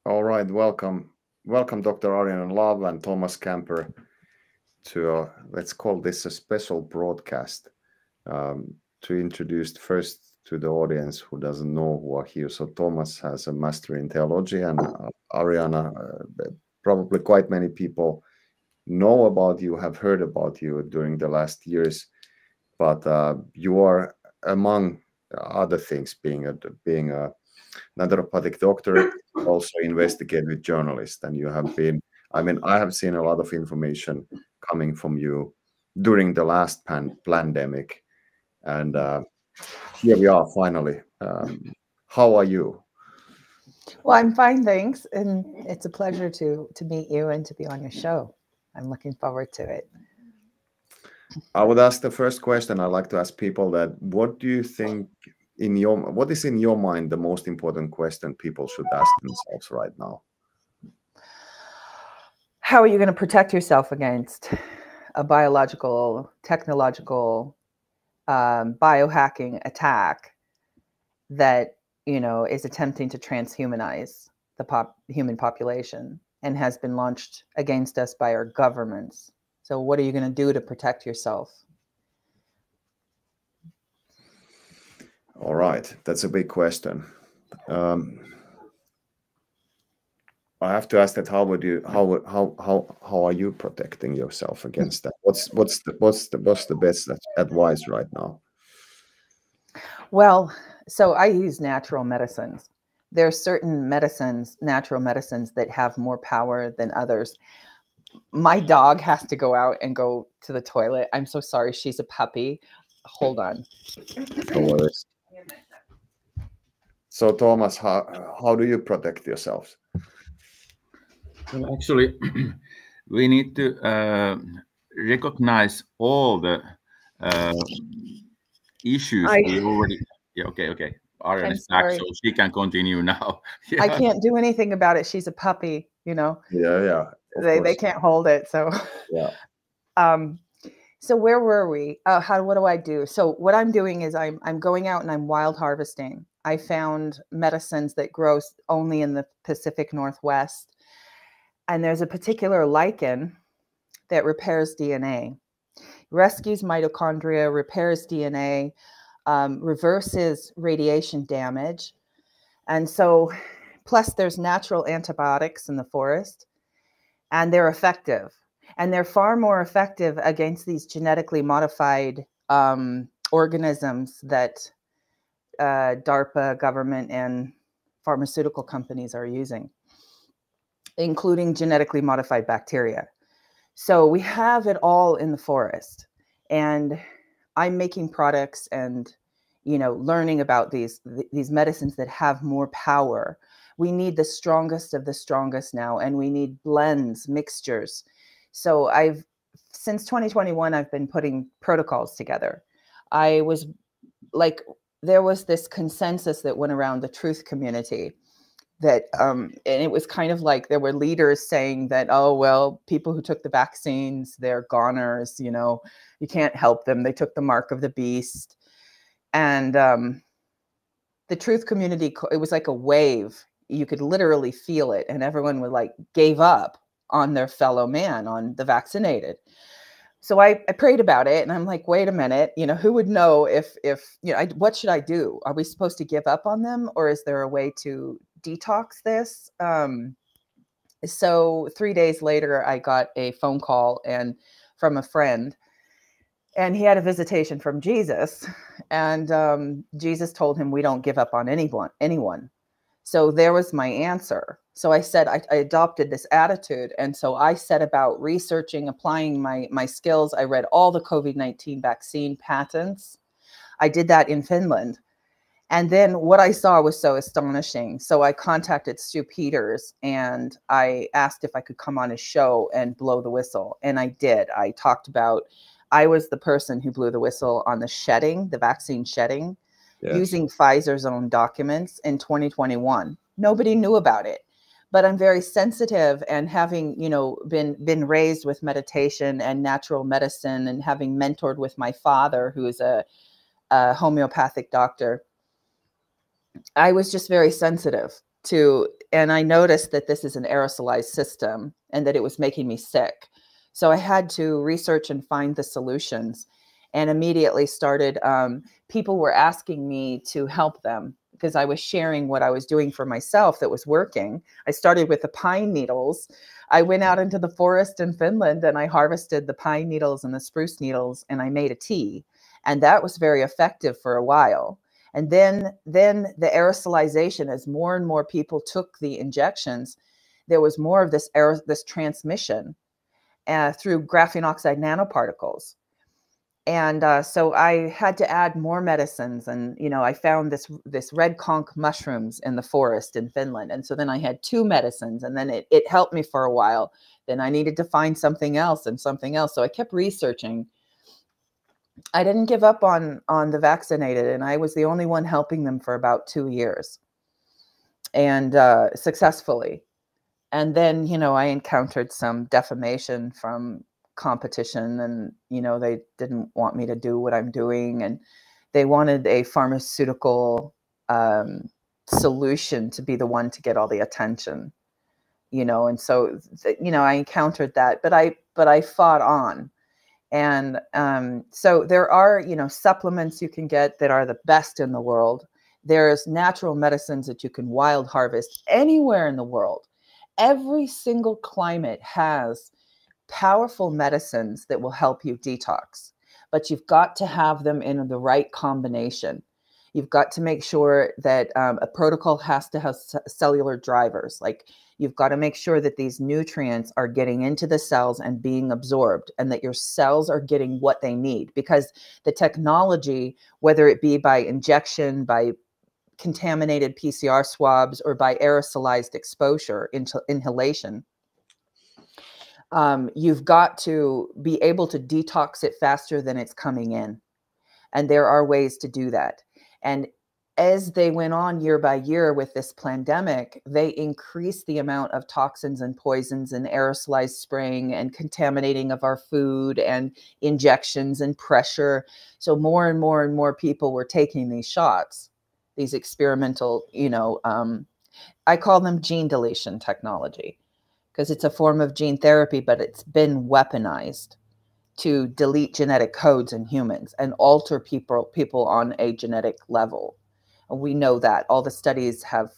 All right, welcome, Dr. Ariyana Love and Thomas Camper to let's call this a special broadcast to introduce first to the audience who doesn't know who are here. So Thomas has a master in theology, and Ariana, probably quite many people know about you, have heard about you during the last years, but you are among other things being a naturopathic doctor, also investigative journalist, and you have been. I mean, I have seen a lot of information coming from you during the last pandemic, and here we are finally. How are you? Well, I'm fine, thanks, and it's a pleasure to meet you and to be on your show. I'm looking forward to it. I would ask the first question. I like to ask people that what do you think what is in your mind the most important question people should ask themselves right now? How are you going to protect yourself against a biological, technological, biohacking attack that is attempting to transhumanize the human population and has been launched against us by our governments? So what are you going to do to protect yourself? All right, that's a big question. I have to ask that how are you protecting yourself against that? What's the best advice right now? Well, so I use natural medicines. There are certain medicines, natural medicines, that have more power than others. My dog has to go out and go to the toilet. I'm so sorry. She's a puppy. Hold on. No worries. So Thomas, how do you protect yourselves? Well, actually, we need to recognize all the issues we already. Yeah, okay. Ariana is back, so she can continue now. Yeah. I can't do anything about it. She's a puppy, Yeah. They can't hold it, so. Yeah. So where were we? What do I do? So what I'm doing is I'm going out and I'm wild harvesting. I found medicines that grow only in the Pacific Northwest. And there's a particular lichen that repairs DNA, rescues mitochondria, repairs DNA, reverses radiation damage. And so, plus there's natural antibiotics in the forest, and they're effective. And they're far more effective against these genetically modified organisms that DARPA, government, and pharmaceutical companies are using, including genetically modified bacteria. So we have it all in the forest. And I'm making products and, learning about these medicines that have more power. We need the strongest of the strongest now, and we need blends, mixtures. So since 2021, I've been putting protocols together. There was this consensus that went around the truth community that, and it was kind of like there were leaders saying that, oh, well, people who took the vaccines, they're goners, you can't help them. They took the mark of the beast. And the truth community, it was like a wave. You could literally feel it. And everyone gave up on their fellow man, on the vaccinated. So I prayed about it, and I'm like, wait a minute, who would know if what should I do? Are we supposed to give up on them, or is there a way to detox this? So 3 days later, I got a phone call from a friend, and he had a visitation from Jesus, and Jesus told him, we don't give up on anyone. So there was my answer. So I said, I adopted this attitude. And so I set about researching, applying my skills. I read all the COVID-19 vaccine patents. I did that in Finland. And then what I saw was so astonishing. So I contacted Stu Peters, and I asked if I could come on his show and blow the whistle. And I did. I was the person who blew the whistle on the vaccine shedding. Yes. Using Pfizer's own documents in 2021. Nobody knew about it, but I'm very sensitive, and having, been raised with meditation and natural medicine, and having mentored with my father, who is a homeopathic doctor, I was just very sensitive to and I noticed that this is an aerosolized system and that it was making me sick. So I had to research and find the solutions, and immediately started, people were asking me to help them because I was sharing what I was doing for myself that was working. I started with the pine needles. I went out into the forest in Finland and I harvested the pine needles and the spruce needles, and I made a tea. And that was very effective for a while. And then the aerosolization, as more and more people took the injections, there was more of this transmission through graphene oxide nanoparticles. And so I had to add more medicines. And, I found this red conch mushrooms in the forest in Finland. And so then I had 2 medicines, and then it helped me for a while. Then I needed to find something else and something else. So I kept researching. I didn't give up on the vaccinated, and I was the only one helping them for about 2 years, and successfully. And then, I encountered some defamation from competition, and, they didn't want me to do what I'm doing, and they wanted a pharmaceutical solution to be the one to get all the attention, and so, I encountered that, but I fought on. And so there are, supplements you can get that are the best in the world. There's natural medicines that you can wild harvest anywhere in the world. Every single climate has powerful medicines that will help you detox, but you've got to have them in the right combination. You've got to make sure that a protocol has to have cellular drivers. Like, you've got to make sure that these nutrients are getting into the cells and being absorbed, and that your cells are getting what they need, because the technology, whether it be by injection, by contaminated PCR swabs, or by aerosolized exposure into inhalation, you've got to be able to detox it faster than it's coming in. And there are ways to do that. And as they went on year by year with this pandemic, they increased the amount of toxins and poisons and aerosolized spraying and contaminating of our food and injections and pressure. So more and more and more people were taking these shots, these experimental, I call them gene deletion technology, because it's a form of gene therapy, but it's been weaponized to delete genetic codes in humans and alter people on a genetic level. And we know that. All the studies have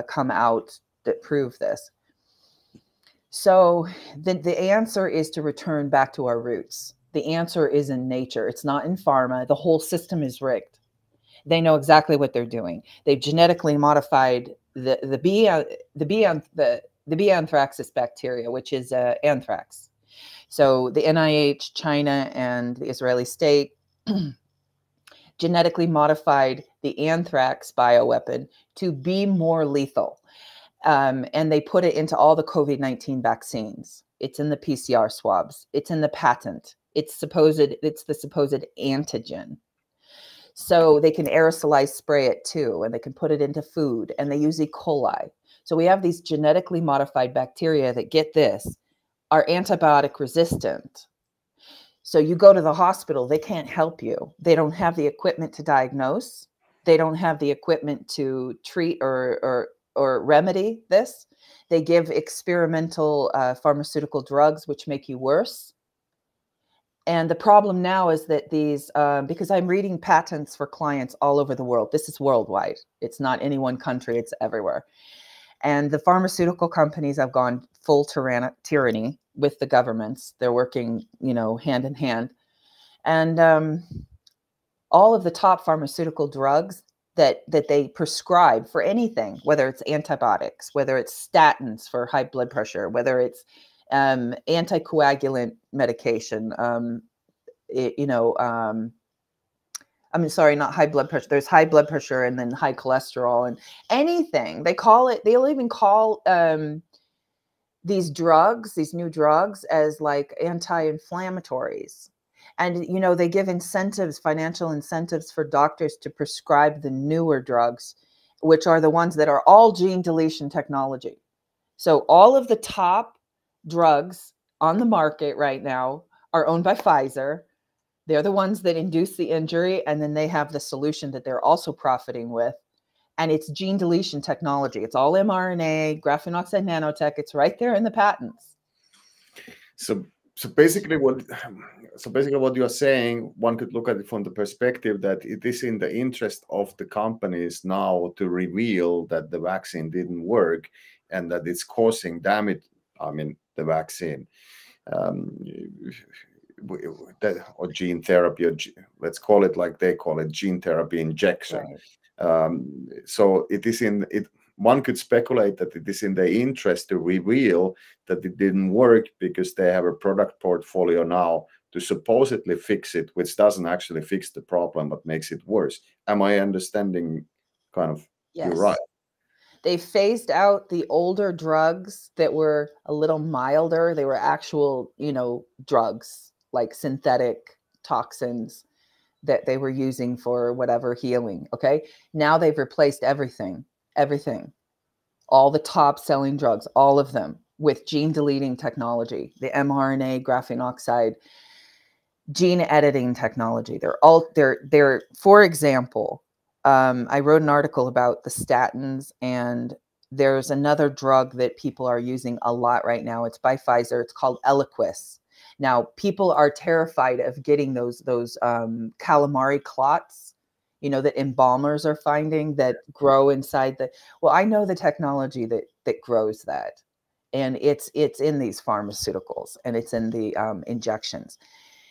come out that prove this. So the answer is to return back to our roots. The answer is in nature. It's not in pharma. The whole system is rigged. They know exactly what they're doing. They've genetically modified the B anthracis bacteria, which is anthrax. So the NIH, China, and the Israeli state genetically modified the anthrax bioweapon to be more lethal. And they put it into all the COVID-19 vaccines. It's in the PCR swabs. It's in the patent. It's the supposed antigen. So they can aerosolize spray it too, and they can put it into food, and they use E. coli. So we have these genetically modified bacteria that, get this, are antibiotic resistant. So you go to the hospital, they can't help you. They don't have the equipment to diagnose. They don't have the equipment to treat or remedy this. They give experimental pharmaceutical drugs, which make you worse. And the problem now is that these, because I'm reading patents for clients all over the world. This is worldwide. It's not any one country, it's everywhere. And the pharmaceutical companies have gone full tyranny with the governments. They're working, hand in hand. And all of the top pharmaceutical drugs that they prescribe for anything, whether it's antibiotics, whether it's statins for high blood pressure, whether it's anticoagulant medication, I'm sorry, not high blood pressure. There's high blood pressure and then high cholesterol and anything. They'll even call these drugs, these new drugs, as like anti-inflammatories. And, they give incentives, financial incentives for doctors to prescribe the newer drugs, which are the ones that are all gene deletion technology. So all of the top drugs on the market right now are owned by Pfizer. They're the ones that induce the injury, and then they have the solution that they're also profiting with. And it's gene deletion technology. It's all mRNA, graphene oxide nanotech. It's right there in the patents. So basically what you are saying, one could look at it from the perspective that it is in the interest of the companies now to reveal that the vaccine didn't work and that it's causing damage. I mean, the vaccine, or gene therapy, or let's call it like they call it, gene therapy injection. Right. So it is in it. One could speculate that it is in their interest to reveal that it didn't work because they have a product portfolio now to supposedly fix it, which doesn't actually fix the problem but makes it worse. Am I understanding kind of? Yes. You're right. They phased out the older drugs that were a little milder. They were actual, drugs like synthetic toxins that they were using for whatever healing. Okay. Now they've replaced everything, all the top selling drugs, all of them with gene deleting technology, the mRNA, graphene oxide, gene editing technology. They're, for example, I wrote an article about the statins, and there's another drug that people are using a lot right now. It's by Pfizer. It's called Eliquis. Now, people are terrified of getting those calamari clots, that embalmers are finding that grow inside the. Well, I know the technology that grows that, and it's in these pharmaceuticals, and it's in the injections.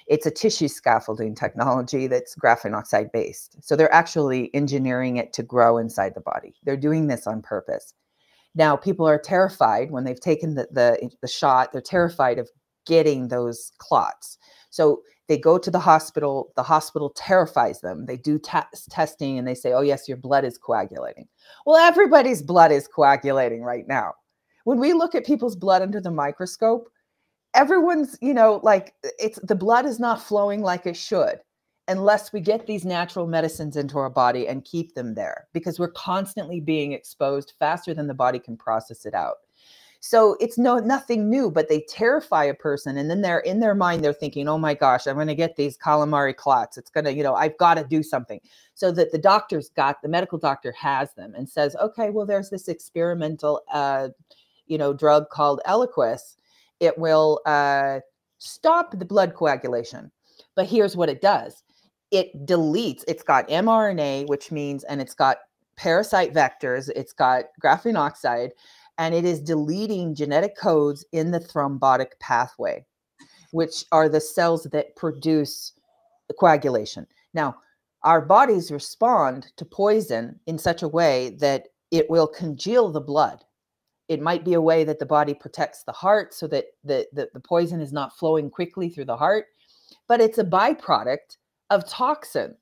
It's a tissue scaffolding technology that's graphene oxide based. So they're actually engineering it to grow inside the body. They're doing this on purpose. Now, people are terrified when they've taken the shot. They're terrified of getting those clots. So they go to the hospital. The hospital terrifies them. They do testing and they say, oh, yes, your blood is coagulating. Well, everybody's blood is coagulating right now. When we look at people's blood under the microscope, everyone's, the blood is not flowing like it should unless we get these natural medicines into our body and keep them there, because we're constantly being exposed faster than the body can process it out. So it's nothing new, but they terrify a person. And then they're in their mind, they're thinking, oh my gosh, I'm going to get these calamari clots. It's going to, I've got to do something. So that the medical doctor has them and says, okay, well, there's this experimental, drug called Eliquis. It will stop the blood coagulation. But here's what it does. It deletes, it's got mRNA, which means, and it's got parasite vectors, it's got graphene oxide, and it is deleting genetic codes in the thrombotic pathway, which are the cells that produce the coagulation. Now, our bodies respond to poison in such a way that it will congeal the blood. It might be a way that the body protects the heart so that the poison is not flowing quickly through the heart, but it's a byproduct of toxin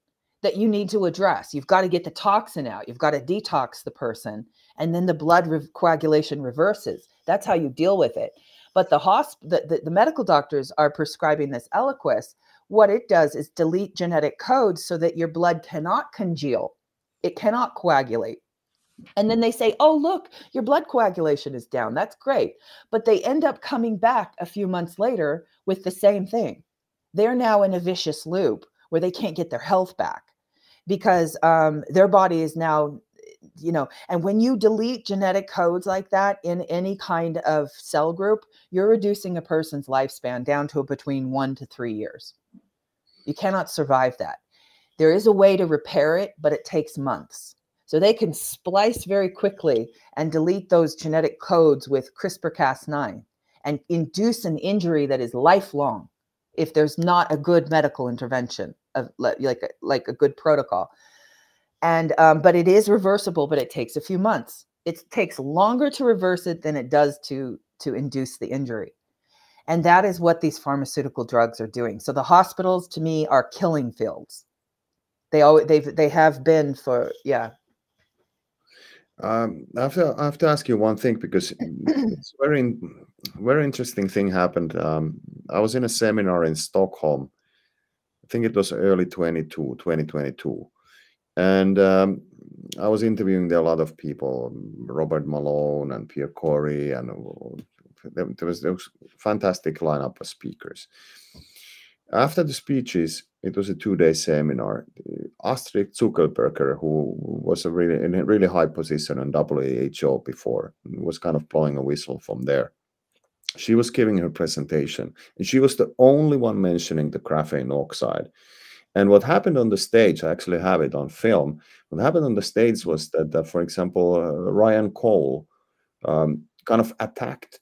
that you need to address. You've got to get the toxin out. You've got to detox the person, and then the blood coagulation reverses. That's how you deal with it. But the medical doctors are prescribing this Eliquis. What it does is delete genetic codes so that your blood cannot congeal. It cannot coagulate. And then they say, oh, look, your blood coagulation is down. That's great. But they end up coming back a few months later with the same thing. They're now in a vicious loop where they can't get their health back because their body is now, and when you delete genetic codes like that in any kind of cell group, you're reducing a person's lifespan down to between 1 to 3 years. You cannot survive that. There is a way to repair it, but it takes months. So they can splice very quickly and delete those genetic codes with CRISPR-Cas9 and induce an injury that is lifelong if there's not a good medical intervention, of like a good protocol. And but it is reversible, but it takes a few months. It takes longer to reverse it than it does to induce the injury. And that is what these pharmaceutical drugs are doing. So the hospitals, to me, are killing fields. They have been for, yeah. I have to ask you one thing, because it's very interesting thing happened. I was in a seminar in Stockholm. I think it was early 2022. And I was interviewing there a lot of people, Robert Malone and Pierre Corey, and there was a fantastic lineup of speakers. After the speeches, it was a 2-day seminar. Astrid Zuckerberger, who was in a really high position in WHO before, was kind of blowing a whistle from there. She was giving her presentation, and she was the only one mentioning the graphene oxide. And what happened on the stage, I actually have it on film. What happened on the stage was that, for example, Ryan Cole kind of attacked,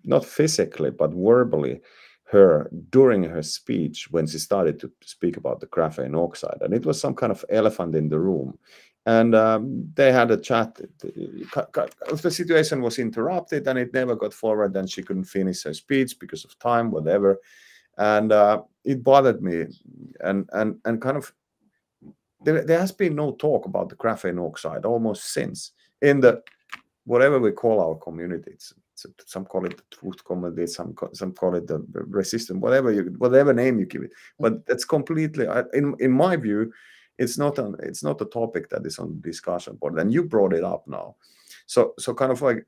not physically, but verbally, her during her speech when she started to speak about the graphene oxide. And it was some kind of elephant in the room. And they had a chat. The situation was interrupted and it never got forward, and she couldn't finish her speech because of time, whatever. And it bothered me. And kind of, there has been no talk about the graphene oxide almost since in the, whatever we call our community. Some call it the truth community, some call it the resistance, whatever name you give it. But that's completely, in my view, it's not a topic that is on the discussion board. And you brought it up now, so kind of like,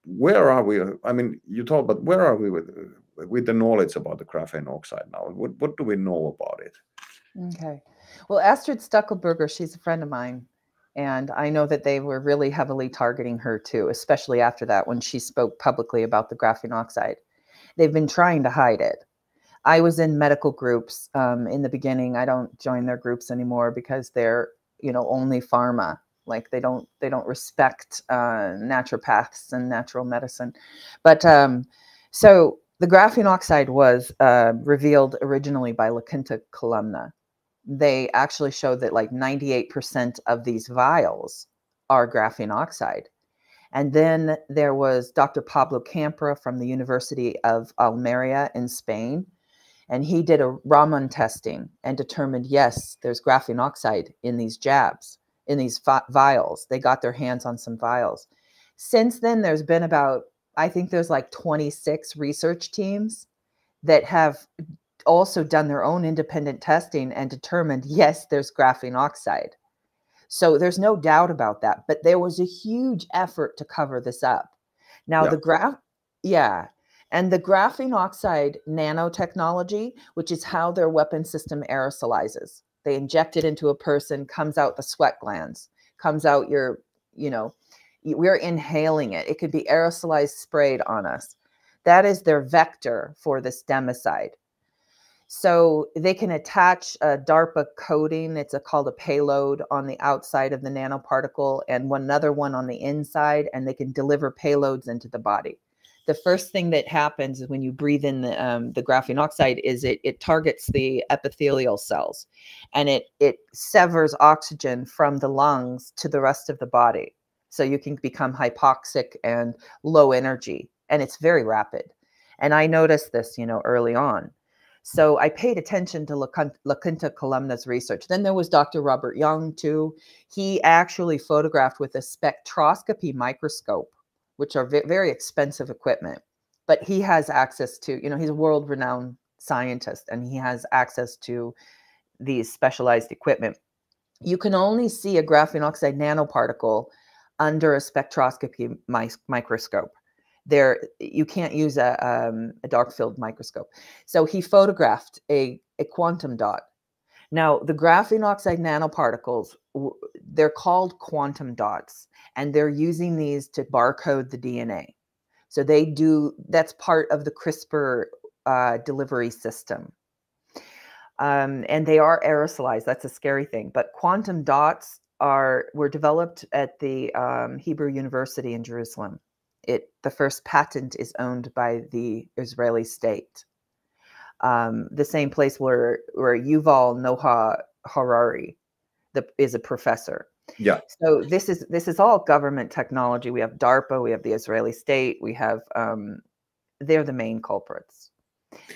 where are we? I mean, you talk, but where are we with the knowledge about the graphene oxide now? What do we know about it? Okay, well, Astrid Stuckelberger, she's a friend of mine. And I know that they were really heavily targeting her too, especially after that, when she spoke publicly about the graphene oxide. They've been trying to hide it. I was in medical groups in the beginning. I don't join their groups anymore because they're, only pharma. Like they don't respect naturopaths and natural medicine. But so the graphene oxide was revealed originally by La Quinta columna. They actually showed that like 98% of these vials are graphene oxide. And then there was Dr. Pablo Campra from the University of Almeria in Spain. And he did a Raman testing and determined, yes, there's graphene oxide in these jabs, in these vials. They got their hands on some vials. Since then, there's been about, I think there's like 26 research teams that have also done their own independent testing and determined, yes, there's graphene oxide. So there's no doubt about that. But there was a huge effort to cover this up. Now, and the graphene oxide nanotechnology, which is how their weapon system aerosolizes. They inject it into a person, comes out the sweat glands, comes out we're inhaling it. It could be aerosolized, sprayed on us. That is their vector for this democide. So they can attach a DARPA coating. It's called a payload on the outside of the nanoparticle and another one on the inside, and they can deliver payloads into the body. The first thing that happens is when you breathe in the graphene oxide is it targets the epithelial cells, and it severs oxygen from the lungs to the rest of the body. So you can become hypoxic and low energy, and it's very rapid. And I noticed this, early on. So I paid attention to La Quinta columna's research. Then there was Dr. Robert Young too. He actually photographed with a spectroscopy microscope, which are very expensive equipment. But he has access to, he's a world-renowned scientist, and he has access to these specialized equipment. You can only see a graphene oxide nanoparticle under a spectroscopy microscope. You can't use a dark field microscope. So he photographed a quantum dot. Now, the graphene oxide nanoparticles, they're called quantum dots, and they're using these to barcode the DNA. So that's part of the CRISPR delivery system. And they are aerosolized. That's a scary thing. But quantum dots were developed at the Hebrew University in Jerusalem. The first patent is owned by the Israeli state. The same place where Yuval Noah Harari is a professor. Yeah. So this is all government technology. We have DARPA, we have the Israeli state, we have they're the main culprits.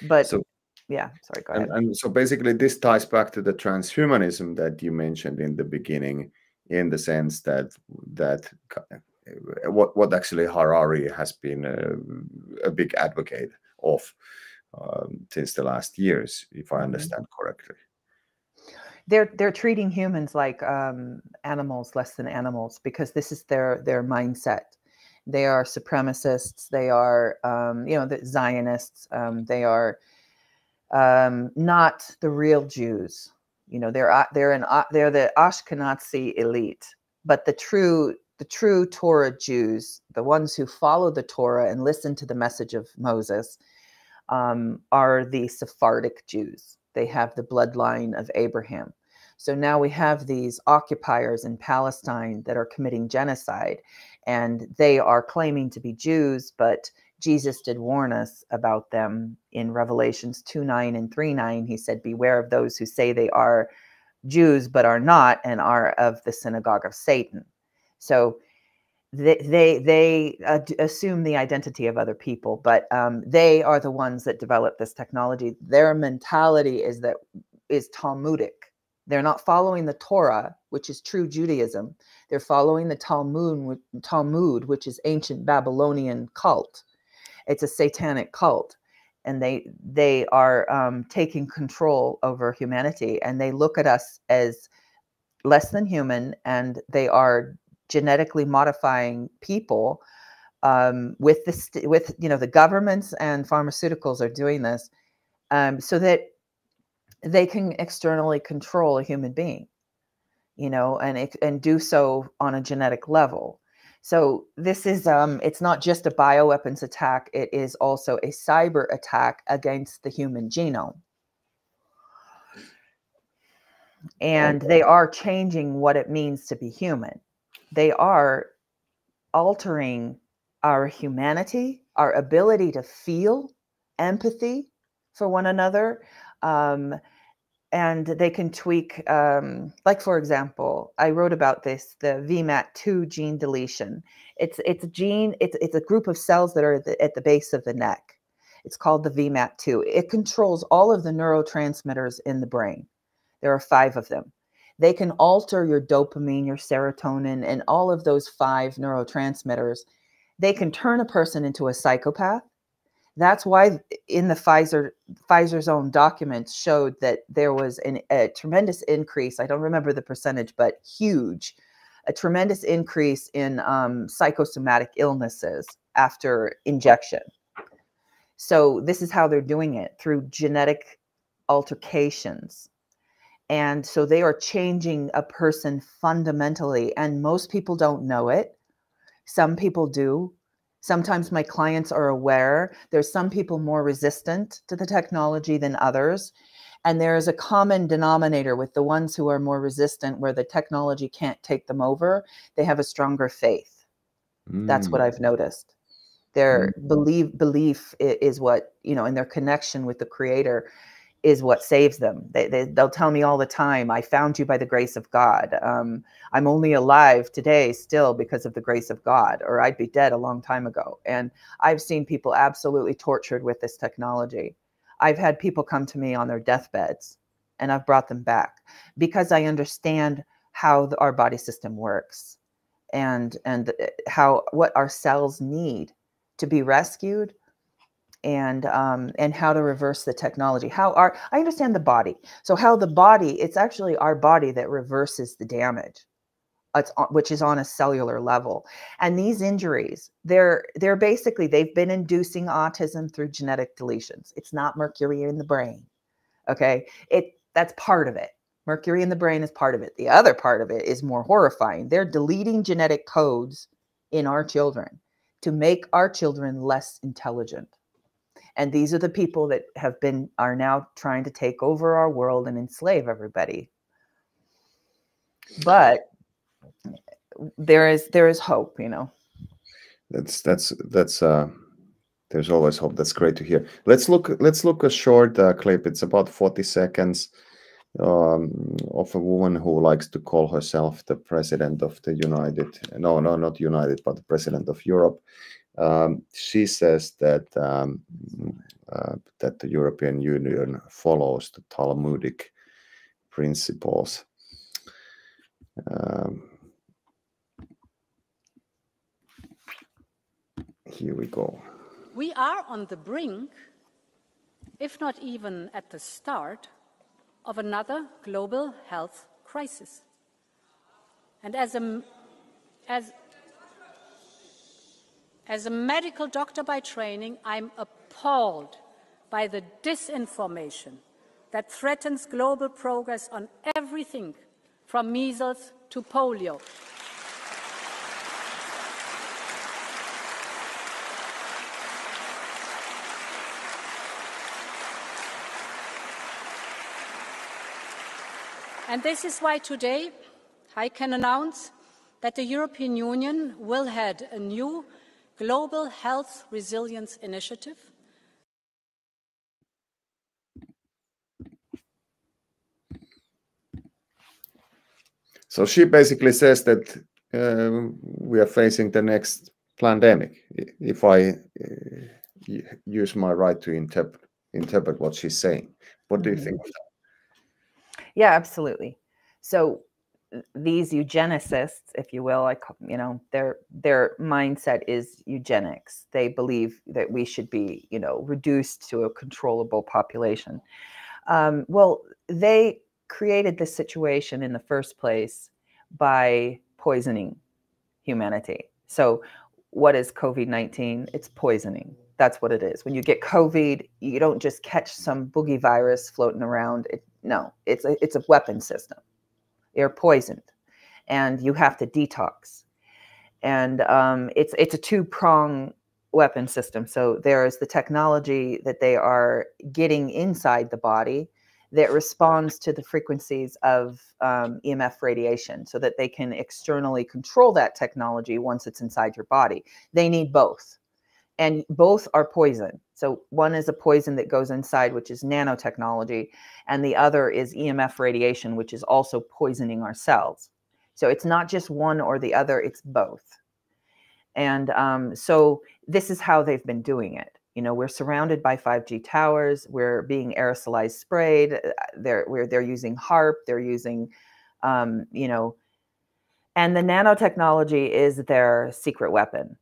But sorry, go ahead. And so basically this ties back to the transhumanism that you mentioned in the beginning, in the sense that what actually Harari has been a big advocate of since the last years, if I understand correctly. They're treating humans like animals, less than animals, because this is their mindset. They are supremacists. They are, the Zionists. They are not the real Jews. You know, they're the Ashkenazi elite, but the true Torah Jews, the ones who follow the Torah and listen to the message of Moses, are the Sephardic Jews. They have the bloodline of Abraham. So now we have these occupiers in Palestine that are committing genocide, and they are claiming to be Jews, but Jesus did warn us about them in Revelations 2:9 and 3:9. He said, beware of those who say they are Jews but are not, and are of the synagogue of Satan. So they assume the identity of other people, but they are the ones that develop this technology. Their mentality is Talmudic. They're not following the Torah, which is true Judaism. They're following the Talmud, which is ancient Babylonian cult. It's a satanic cult, and they are taking control over humanity, and they look at us as less than human, and they are genetically modifying people with the governments and pharmaceuticals are doing this so that they can externally control a human being, and do so on a genetic level. So this is it's not just a bioweapons attack, it is also a cyber attack against the human genome. And they are changing what it means to be human. They are altering our humanity, our ability to feel empathy for one another. And they can tweak, like, for example, I wrote about this, the VMAT2 gene deletion. It's a group of cells that are at the base of the neck. It's called the VMAT2. It controls all of the neurotransmitters in the brain. There are 5 of them. They can alter your dopamine, your serotonin, and all of those 5 neurotransmitters. They can turn a person into a psychopath. That's why in the Pfizer's own documents showed that there was a tremendous increase. I don't remember the percentage, but huge, a tremendous increase in psychosomatic illnesses after injection. So this is how they're doing it, through genetic altercations. And so they are changing a person fundamentally, and most people don't know it. Some people do. Sometimes my clients are aware. There's some people more resistant to the technology than others. And there is a common denominator with the ones who are more resistant, where the technology can't take them over. They have a stronger faith. That's what I've noticed. Their belief is what, and their connection with the Creator is what saves them. They'll tell me all the time, I found you by the grace of God. I'm only alive today still because of the grace of God, or I'd be dead a long time ago. And I've seen people absolutely tortured with this technology. I've had people come to me on their deathbeds, and I've brought them back because I understand how our body system works, and what our cells need to be rescued, and how to reverse the technology. I understand the body. So how the body, it's actually our body that reverses the damage, which is on a cellular level. And these injuries, they're basically, they've been inducing autism through genetic deletions. It's not mercury in the brain. Okay. That's part of it. Mercury in the brain is part of it. The other part of it is more horrifying. They're deleting genetic codes in our children to make our children less intelligent. And these are the people that are now trying to take over our world and enslave everybody. But there is hope, That's there's always hope. That's great to hear. Let's look a short clip. It's about 40 seconds of a woman who likes to call herself the president of the not United, but the president of Europe. She says that that the European Union follows the Talmudic principles. Here we go. We are on the brink, if not even at the start, of another global health crisis. And as a medical doctor by training, I'm appalled by the disinformation that threatens global progress on everything from measles to polio. And this is why today I can announce that the European Union will head a new global health resilience initiative. So she basically says that we are facing the next pandemic, if I use my right to interpret what she's saying. What do you think of that? Yeah, absolutely. So these eugenicists, if you will, their mindset is eugenics. They believe that we should be, reduced to a controllable population. Well, they created this situation in the first place by poisoning humanity. So what is COVID-19? It's poisoning. That's what it is. When you get COVID, you don't just catch some boogie virus floating around. It's a weapon system. You're poisoned, and you have to detox. And it's a two-prong weapon system. So there is the technology that they are getting inside the body that responds to the frequencies of EMF radiation, so that they can externally control that technology once it's inside your body. They need both. And both are poison. So one is a poison that goes inside, which is nanotechnology, and the other is EMF radiation, which is also poisoning our cells. So it's not just one or the other, it's both. And so this is how they've been doing it. We're surrounded by 5G towers. We're being aerosolized sprayed. They're using HARP. They're using, and the nanotechnology is their secret weapon,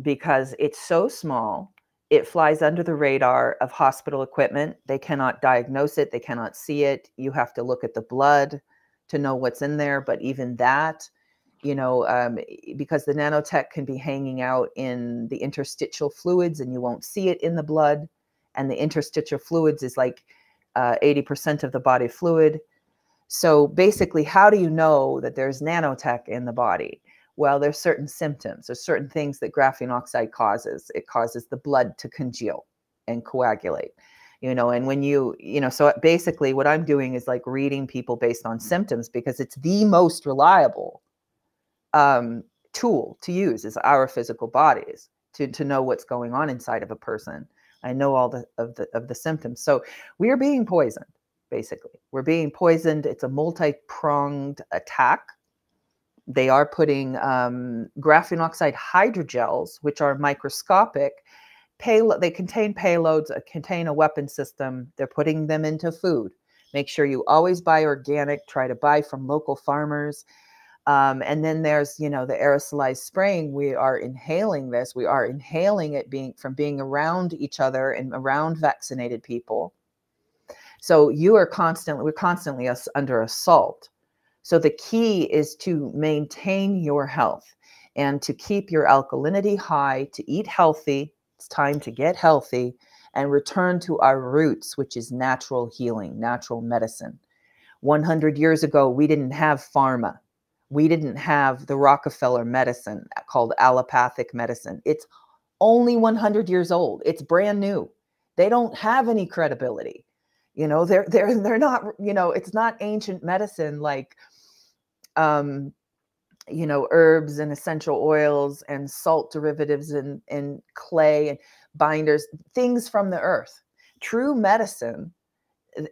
because it's so small, it flies under the radar of hospital equipment. They cannot diagnose it. They cannot see it. You have to look at the blood to know what's in there. But even that, because the nanotech can be hanging out in the interstitial fluids and you won't see it in the blood. And the interstitial fluids is like 80% of the body fluid. So basically, how do you know that there's nanotech in the body? Well, there's certain symptoms. There's certain things that graphene oxide causes. It causes the blood to congeal and coagulate, and when so basically what I'm doing is like reading people based on symptoms, because it's the most reliable tool to use is our physical bodies to know what's going on inside of a person. I know all of the symptoms. So we are being poisoned, basically. We're being poisoned. It's a multi-pronged attack. They are putting graphene oxide hydrogels, which are microscopic. They contain payloads, contain a weapon system. They're putting them into food. Make sure you always buy organic. Try to buy from local farmers. And then there's, the aerosolized spraying. We are inhaling this. We are inhaling it from being around each other and around vaccinated people. So we're constantly under assault. So the key is to maintain your health and to keep your alkalinity high, to eat healthy. It's time to get healthy and return to our roots, which is natural healing, natural medicine. 100 years ago, we didn't have pharma. We didn't have the Rockefeller medicine called allopathic medicine. It's only 100 years old. It's brand new. They don't have any credibility. They're not, it's not ancient medicine like, herbs and essential oils and salt derivatives and clay and binders, things from the earth. True medicine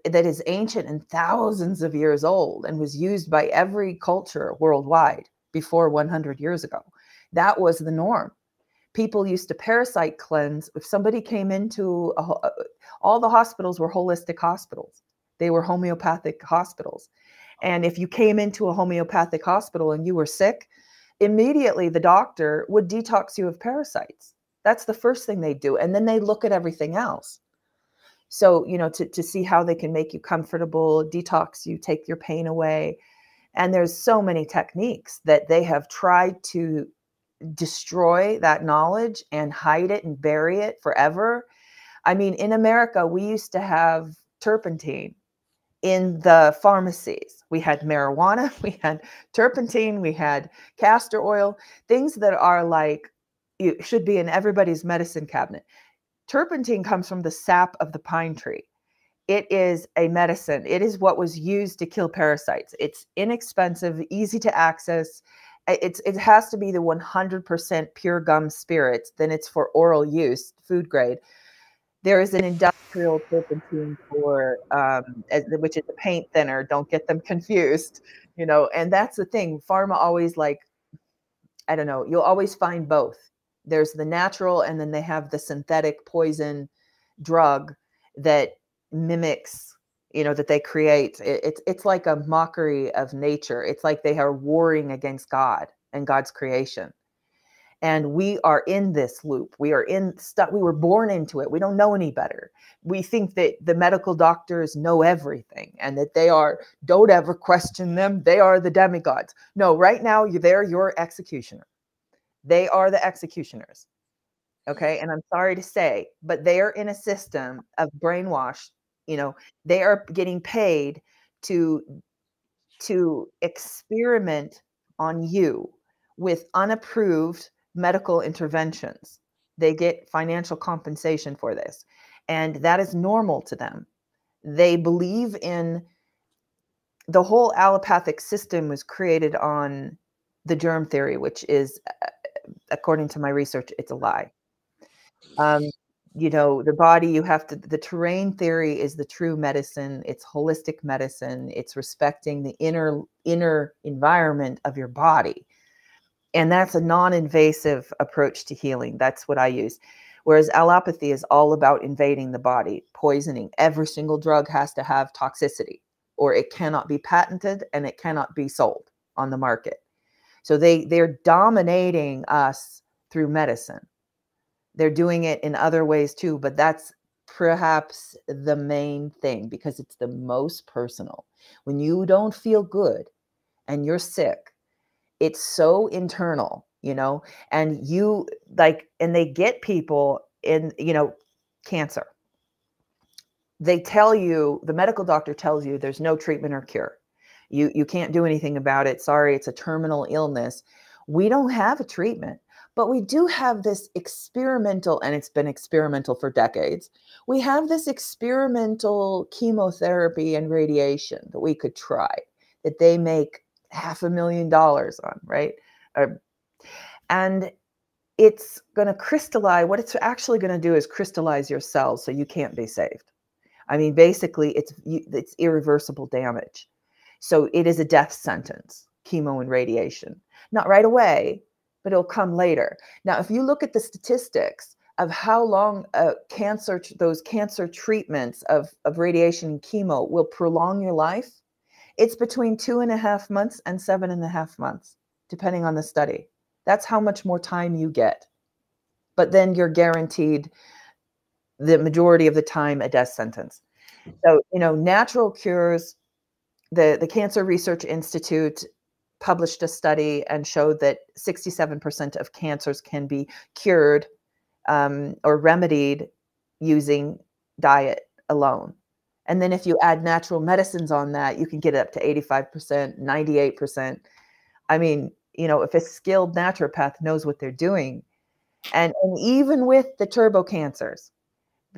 that is ancient and thousands of years old and was used by every culture worldwide before 100 years ago. That was the norm. People used to parasite cleanse. If somebody came into all the hospitals were holistic hospitals. They were homeopathic hospitals. And if you came into a homeopathic hospital and you were sick, immediately the doctor would detox you of parasites. That's the first thing they do. And then they look at everything else. So, to see how they can make you comfortable, detox you, take your pain away. And there's so many techniques that they have tried to destroy that knowledge and hide it and bury it forever. I mean, in America, we used to have turpentine in the pharmacies. We had marijuana, we had turpentine, we had castor oil, things that are like, it should be in everybody's medicine cabinet. Turpentine comes from the sap of the pine tree. It is a medicine. It is what was used to kill parasites. It's inexpensive, easy to access. It has to be the 100% pure gum spirits. Then it's for oral use, food grade. There is an industrial turpentine for, which is a paint thinner. Don't get them confused, you know. And that's the thing. Pharma always like, I don't know. You'll always find both. There's the natural, and then they have the synthetic poison drug that mimics, you know, that they create. It's like a mockery of nature. It's like they are warring against God and God's creation. And we are in this loop. We are in stuff. We were born into it. We don't know any better. We think that the medical doctors know everything and that they are, don't ever question them. They are the demigods. No, right now they're your executioner. They are the executioners. Okay. And I'm sorry to say, but they are in a system of brainwash. You know, they are getting paid to experiment on you with unapproved medical interventions. They get financial compensation for this. And that is normal to them. They believe in the whole allopathic system was created on the germ theory, which is, according to my research, it's a lie. You know, the body, you have to, the terrain theory is the true medicine. It's holistic medicine. It's respecting the inner environment of your body. And that's a non-invasive approach to healing. That's what I use. Whereas allopathy is all about invading the body, poisoning. Every single drug has to have toxicity, or it cannot be patented and it cannot be sold on the market. So they're dominating us through medicine. They're doing it in other ways too, but that's perhaps the main thing because it's the most personal. When you don't feel good and you're sick, it's so internal, you know, and you like, and they get people in, you know, cancer. They tell you, the medical doctor tells you there's no treatment or cure. You can't do anything about it. Sorry, it's a terminal illness. We don't have a treatment. But we do have this experimental, and it's been experimental for decades. We have this experimental chemotherapy and radiation that we could try, that they make $500,000 on, right? And it's going to crystallize. What it's actually going to do is crystallize your cells so you can't be saved. I mean, basically, it's irreversible damage. So it is a death sentence, chemo and radiation. Not right away, but it'll come later. Now, if you look at the statistics of how long those cancer treatments of radiation and chemo will prolong your life, it's between 2.5 months and 7.5 months, depending on the study. That's how much more time you get. But then you're guaranteed the majority of the time a death sentence. So, you know, natural cures, the Cancer Research Institute published a study and showed that 67% of cancers can be cured or remedied using diet alone. And then if you add natural medicines on that, you can get it up to 85%, 98%. I mean, you know, if a skilled naturopath knows what they're doing, and even with the turbo cancers,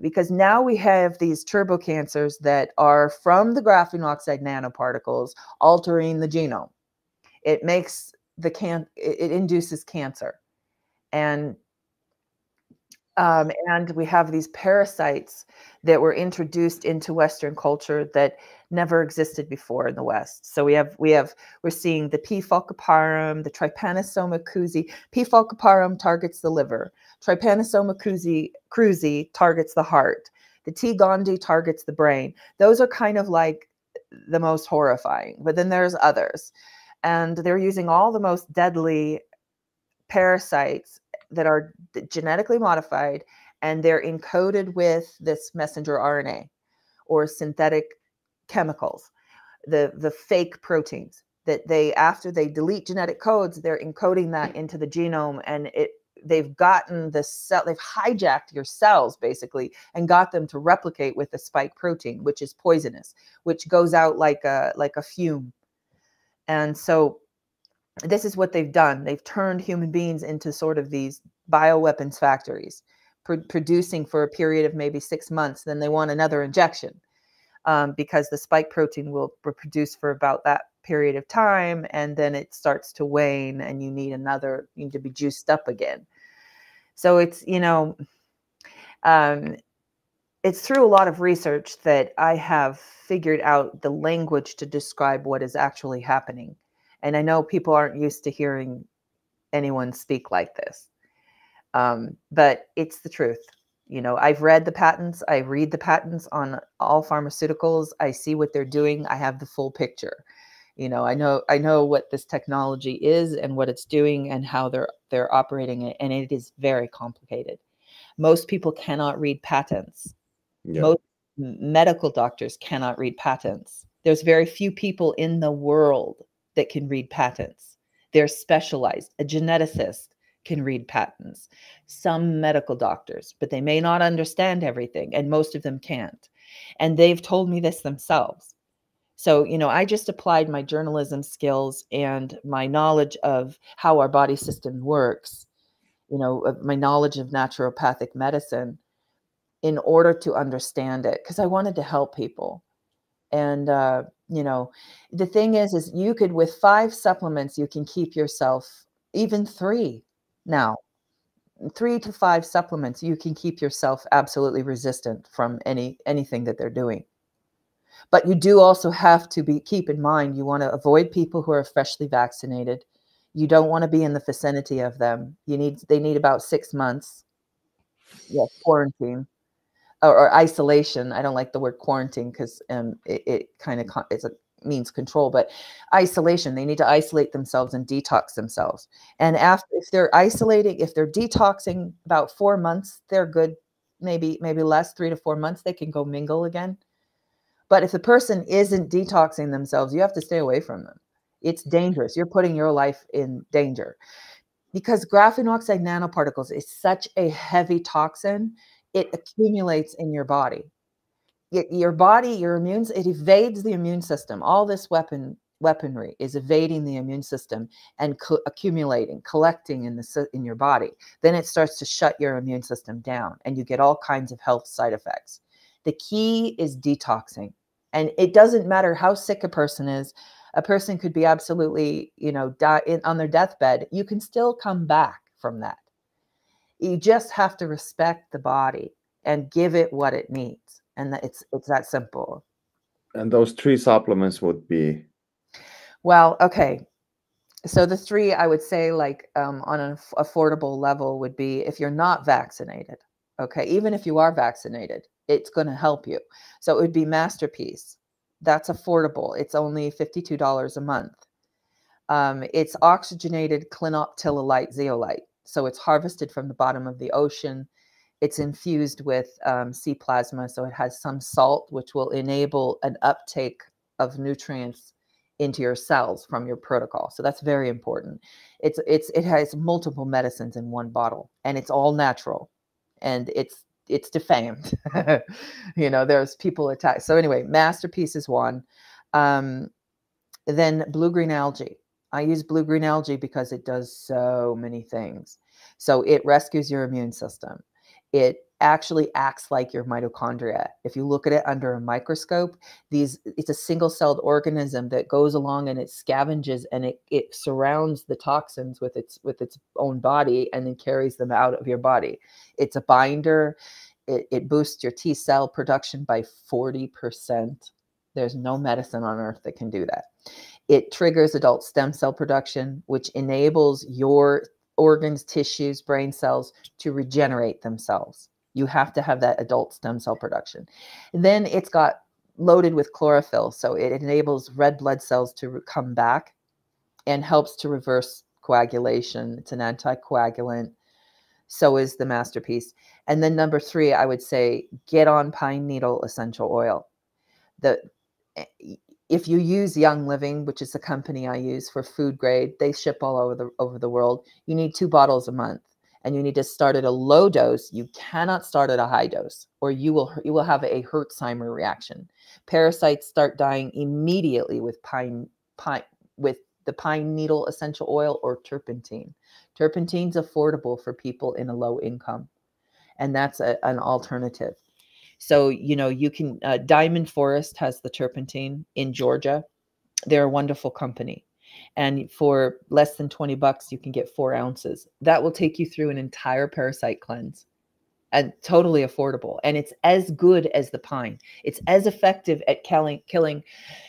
because now we have these turbo cancers that are from the graphene oxide nanoparticles altering the genome. It makes it induces cancer. And we have these parasites that were introduced into Western culture that never existed before in the West. So we're seeing the P. falciparum, the Trypanosoma cruzi. P. falciparum targets the liver. Trypanosoma cruzi targets the heart. The T. gondii targets the brain. Those are kind of like the most horrifying, but then there's others. And they're using all the most deadly parasites that are genetically modified, and they're encoded with this messenger RNA or synthetic chemicals, the fake proteins that after they delete genetic codes, they're encoding that into the genome, and they've gotten the cell, they've hijacked your cells basically and got them to replicate with the spike protein, which is poisonous, which goes out like a fume. And so this is what they've done. They've turned human beings into sort of these bioweapons factories, producing for a period of maybe 6 months. Then they want another injection because the spike protein will produce for about that period of time, and then it starts to wane, and you need to be juiced up again. So it's, it's through a lot of research that I have figured out the language to describe what is actually happening. And I know people aren't used to hearing anyone speak like this, but it's the truth. I've read the patents. I read the patents on all pharmaceuticals. I see what they're doing. I have the full picture. I know what this technology is and what it's doing and how they're operating it, and it is very complicated. Most people cannot read patents. Yeah. Most medical doctors cannot read patents. There's very few people in the world that can read patents. They're specialized. A geneticist can read patents. Some medical doctors, but they may not understand everything, and most of them can't. And they've told me this themselves. So, I just applied my journalism skills and my knowledge of how our body system works, my knowledge of naturopathic medicine in order to understand it, because I wanted to help people. And, the thing is you could, with 5 supplements, you can keep yourself, even 3 now, 3 to 5 supplements, you can keep yourself absolutely resistant from anything that they're doing. But you do also have to keep in mind, you want to avoid people who are freshly vaccinated. You don't want to be in the vicinity of them. They need about 6 months. Quarantine or isolation. I don't like the word quarantine because it kind of means control, but isolation. They need to isolate themselves and detox themselves. And if they're isolating, if they're detoxing about 4 months, they're good. Maybe less, 3 to 4 months, they can go mingle again. But if the person isn't detoxing themselves, you have to stay away from them. It's dangerous. You're putting your life in danger because graphene oxide nanoparticles is such a heavy toxin. It accumulates in your body. Your body, it evades the immune system. All this weaponry is evading the immune system and accumulating, collecting in your body. Then it starts to shut your immune system down, and you get all kinds of health side effects. The key is detoxing. And it doesn't matter how sick a person is. A person could be absolutely, die on their deathbed. You can still come back from that. You just have to respect the body and give it what it needs. And it's that simple. And those 3 supplements would be? Well, okay. So the 3, I would say, on an affordable level would be if you're not vaccinated. Okay. Even if you are vaccinated, it's going to help you. So it would be Masterpiece. That's affordable. It's only $52 a month. It's oxygenated clinoptilolite zeolite. So it's harvested from the bottom of the ocean. It's infused with sea plasma. So it has some salt, which will enable an uptake of nutrients into your cells from your protocol. So that's very important. It has multiple medicines in one bottle, and it's all natural, and it's defamed. There's people attacked. So anyway, Masterpiece is one. Then blue-green algae. I use blue-green algae because it does so many things. So it rescues your immune system. It actually acts like your mitochondria. If you look at it under a microscope, it's a single-celled organism that goes along and it scavenges and it surrounds the toxins with its own body and then carries them out of your body. It's a binder. It boosts your T cell production by 40%. There's no medicine on earth that can do that. It triggers adult stem cell production, which enables your organs, tissues, brain cells to regenerate themselves. You have to have that adult stem cell production. And then it's got loaded with chlorophyll. So it enables red blood cells to come back and helps to reverse coagulation. It's an anticoagulant. So is the Masterpiece. And then number 3, I would say, get on pine needle essential oil. If you use Young Living, which is the company I use for food grade, they ship all over the world. You need 2 bottles a month. and you need to start at a low dose. You cannot start at a high dose, or you will have a Herxheimer reaction. Parasites start dying immediately with the pine needle essential oil or turpentine. Turpentine's affordable for people in a low income, and that's an alternative. So, you can, Diamond Forest has the turpentine in Georgia. They're a wonderful company. And for less than $20, you can get 4 ounces. That will take you through an entire parasite cleanse, and totally affordable. And it's as good as the pine. It's as effective at killing.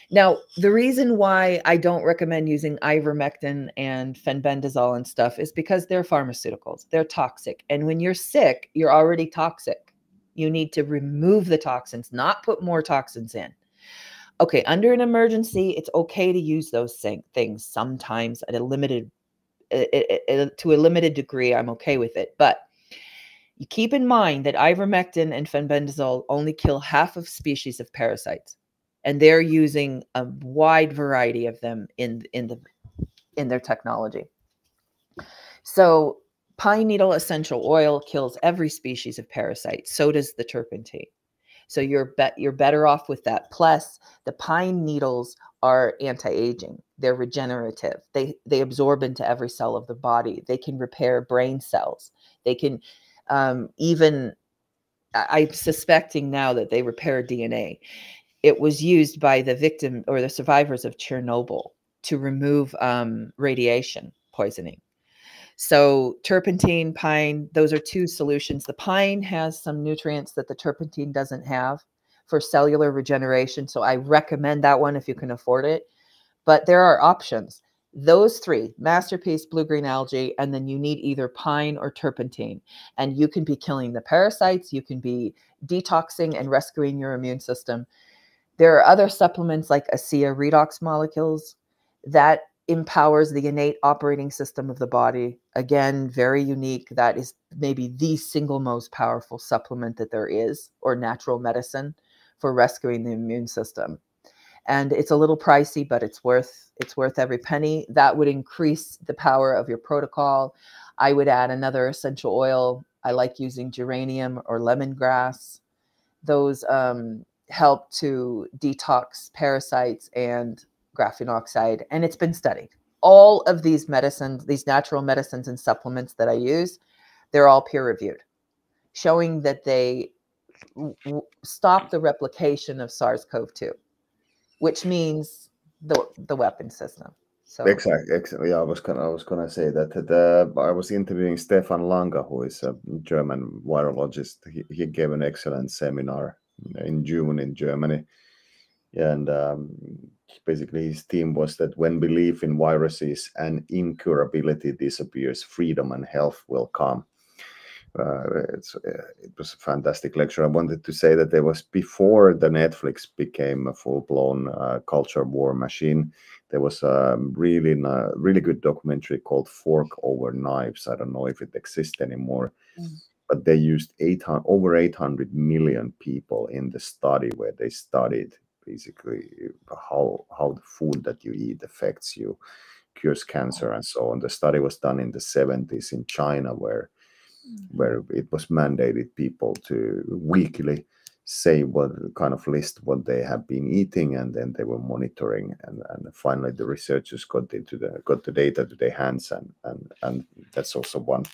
Now, the reason why I don't recommend using ivermectin and fenbendazole and stuff is because they're pharmaceuticals. They're toxic. And when you're sick, you're already toxic. You need to remove the toxins, not put more toxins in. Okay, under an emergency, it's okay to use those things sometimes at a limited, to a limited degree. I'm okay with it. But you keep in mind that ivermectin and fenbendazole only kill half of species of parasites, and they're using a wide variety of them in their technology. So pine needle essential oil kills every species of parasite. So does the turpentine. So you're better off with that. Plus, the pine needles are anti-aging. They're regenerative. They absorb into every cell of the body. They can repair brain cells. They can even, I'm suspecting now that they repair DNA. It was used by the victim or the survivors of Chernobyl to remove radiation poisoning. So turpentine, pine, those are 2 solutions. The pine has some nutrients that the turpentine doesn't have for cellular regeneration. So I recommend that one if you can afford it. But there are options. Those 3, Masterpiece, blue-green algae, and then you need either pine or turpentine. And you can be killing the parasites. You can be detoxing and rescuing your immune system. There are other supplements like ASEA redox molecules that empowers the innate operating system of the body. Again, very unique. That is maybe the single most powerful supplement that there is, or natural medicine for rescuing the immune system. And it's a little pricey, but it's worth every penny. That would increase the power of your protocol. I would add another essential oil. I like using geranium or lemongrass. Those help to detox parasites and graphene oxide, and it's been studied. All of these medicines, these natural medicines and supplements that I use, they're all peer-reviewed, showing that they stop the replication of SARS-CoV-2, which means the weapon system. So exactly. Yeah, I was gonna say that I was interviewing Stefan Lange, who is a German virologist. He gave an excellent seminar in June in Germany, and basically his theme was that when belief in viruses and incurability disappears, freedom and health will come. It was a fantastic lecture. I wanted to say that there was, before the Netflix became a full-blown culture war machine, there was a really good documentary called Fork Over Knives. I don't know if it exists anymore, but they used over 800 million people in the study, where they studied basically how the food that you eat affects you, cures cancer, and so on. The study was done in the 70s in China, where it was mandated people to weekly say what kind of list what they have been eating, and then they were monitoring, and finally the researchers got the data to their hands, and that's also one.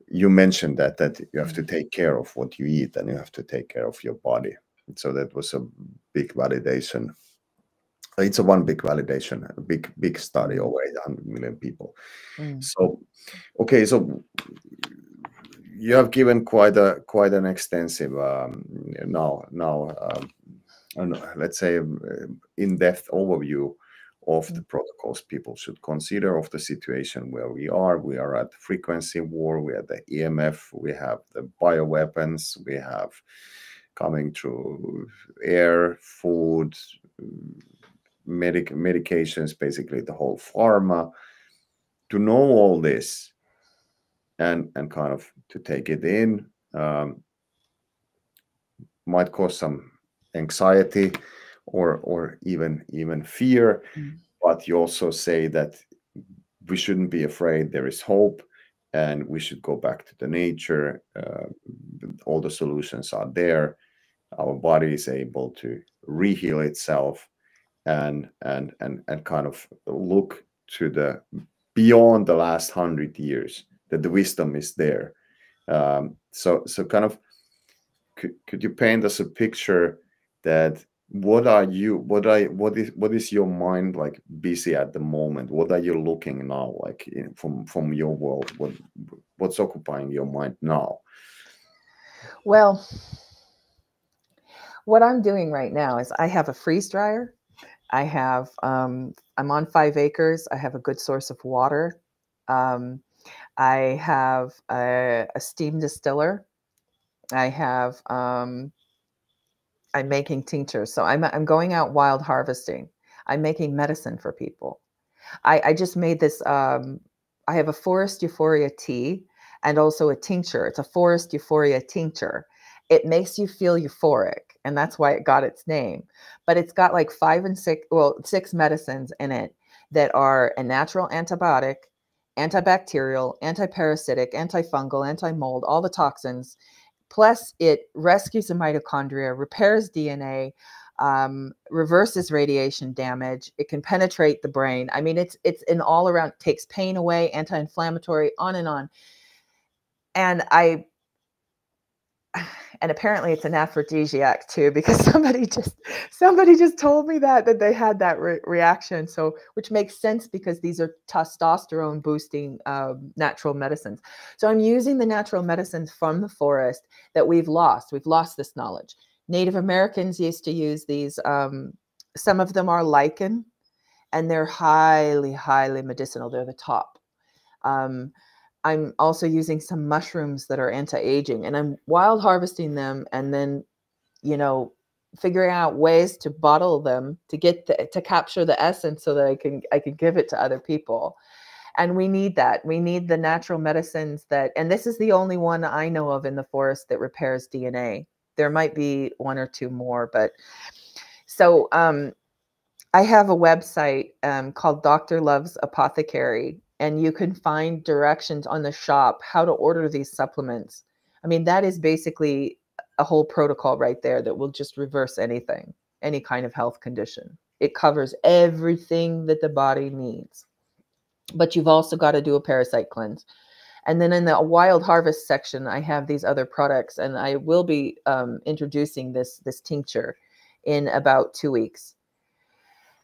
You mentioned that you have to take care of what you eat, and you have to take care of your body. So that was a big validation. It's a big validation, a big study, over 800 million people. So, okay, so you have given quite an extensive let's say in-depth overview of the protocols people should consider, of the situation where we are. We are at frequency war, we have the EMF, we have the bioweapons, we have coming through air, food, medications, basically the whole pharma. To know all this and kind of to take it in might cause some anxiety or even fear. But you also say that we shouldn't be afraid. There is hope, and we should go back to the nature. All the solutions are there. Our body is able to reheal itself, and kind of look to the beyond the last 100 years, that the wisdom is there. So kind of, could you paint us a picture that what is your mind like busy at the moment? What are you looking now, like from your world? What's occupying your mind now? Well, what I'm doing right now is I have a freeze dryer. I have I'm on 5 acres. I have a good source of water. I have a steam distiller. I have I'm making tinctures. So I'm going out wild harvesting. I'm making medicine for people. I just made this. I have a forest euphoria tea and also a tincture. It's a forest euphoria tincture. It makes you feel euphoric, and that's why it got its name. But it's got like 6 medicines in it that are a natural antibiotic, antibacterial, antiparasitic, antifungal, anti-mold, all the toxins. Plus, it rescues the mitochondria, repairs DNA, reverses radiation damage. It can penetrate the brain. I mean, it's an all around, takes pain away, anti-inflammatory, on and on. And apparently it's an aphrodisiac too, because somebody just told me that they had that reaction. So, which makes sense because these are testosterone boosting natural medicines. So I'm using the natural medicines from the forest that we've lost. We've lost this knowledge. Native Americans used to use these. Some of them are lichen, and they're highly, highly medicinal. They're the top. I'm also using some mushrooms that are anti-aging, and I'm wild harvesting them, and then, figuring out ways to bottle them to get to capture the essence so that I can give it to other people. And we need that. We need the natural medicines and this is the only one I know of in the forest that repairs DNA. There might be 1 or 2 more, but so I have a website called Dr. Love's Apothecary, and you can find directions on the shop how to order these supplements. I mean, that is basically a whole protocol right there that will just reverse anything, any kind of health condition. It covers everything that the body needs. But you've also got to do a parasite cleanse. And then in the wild harvest section, I have these other products, and I will be introducing this tincture in about 2 weeks.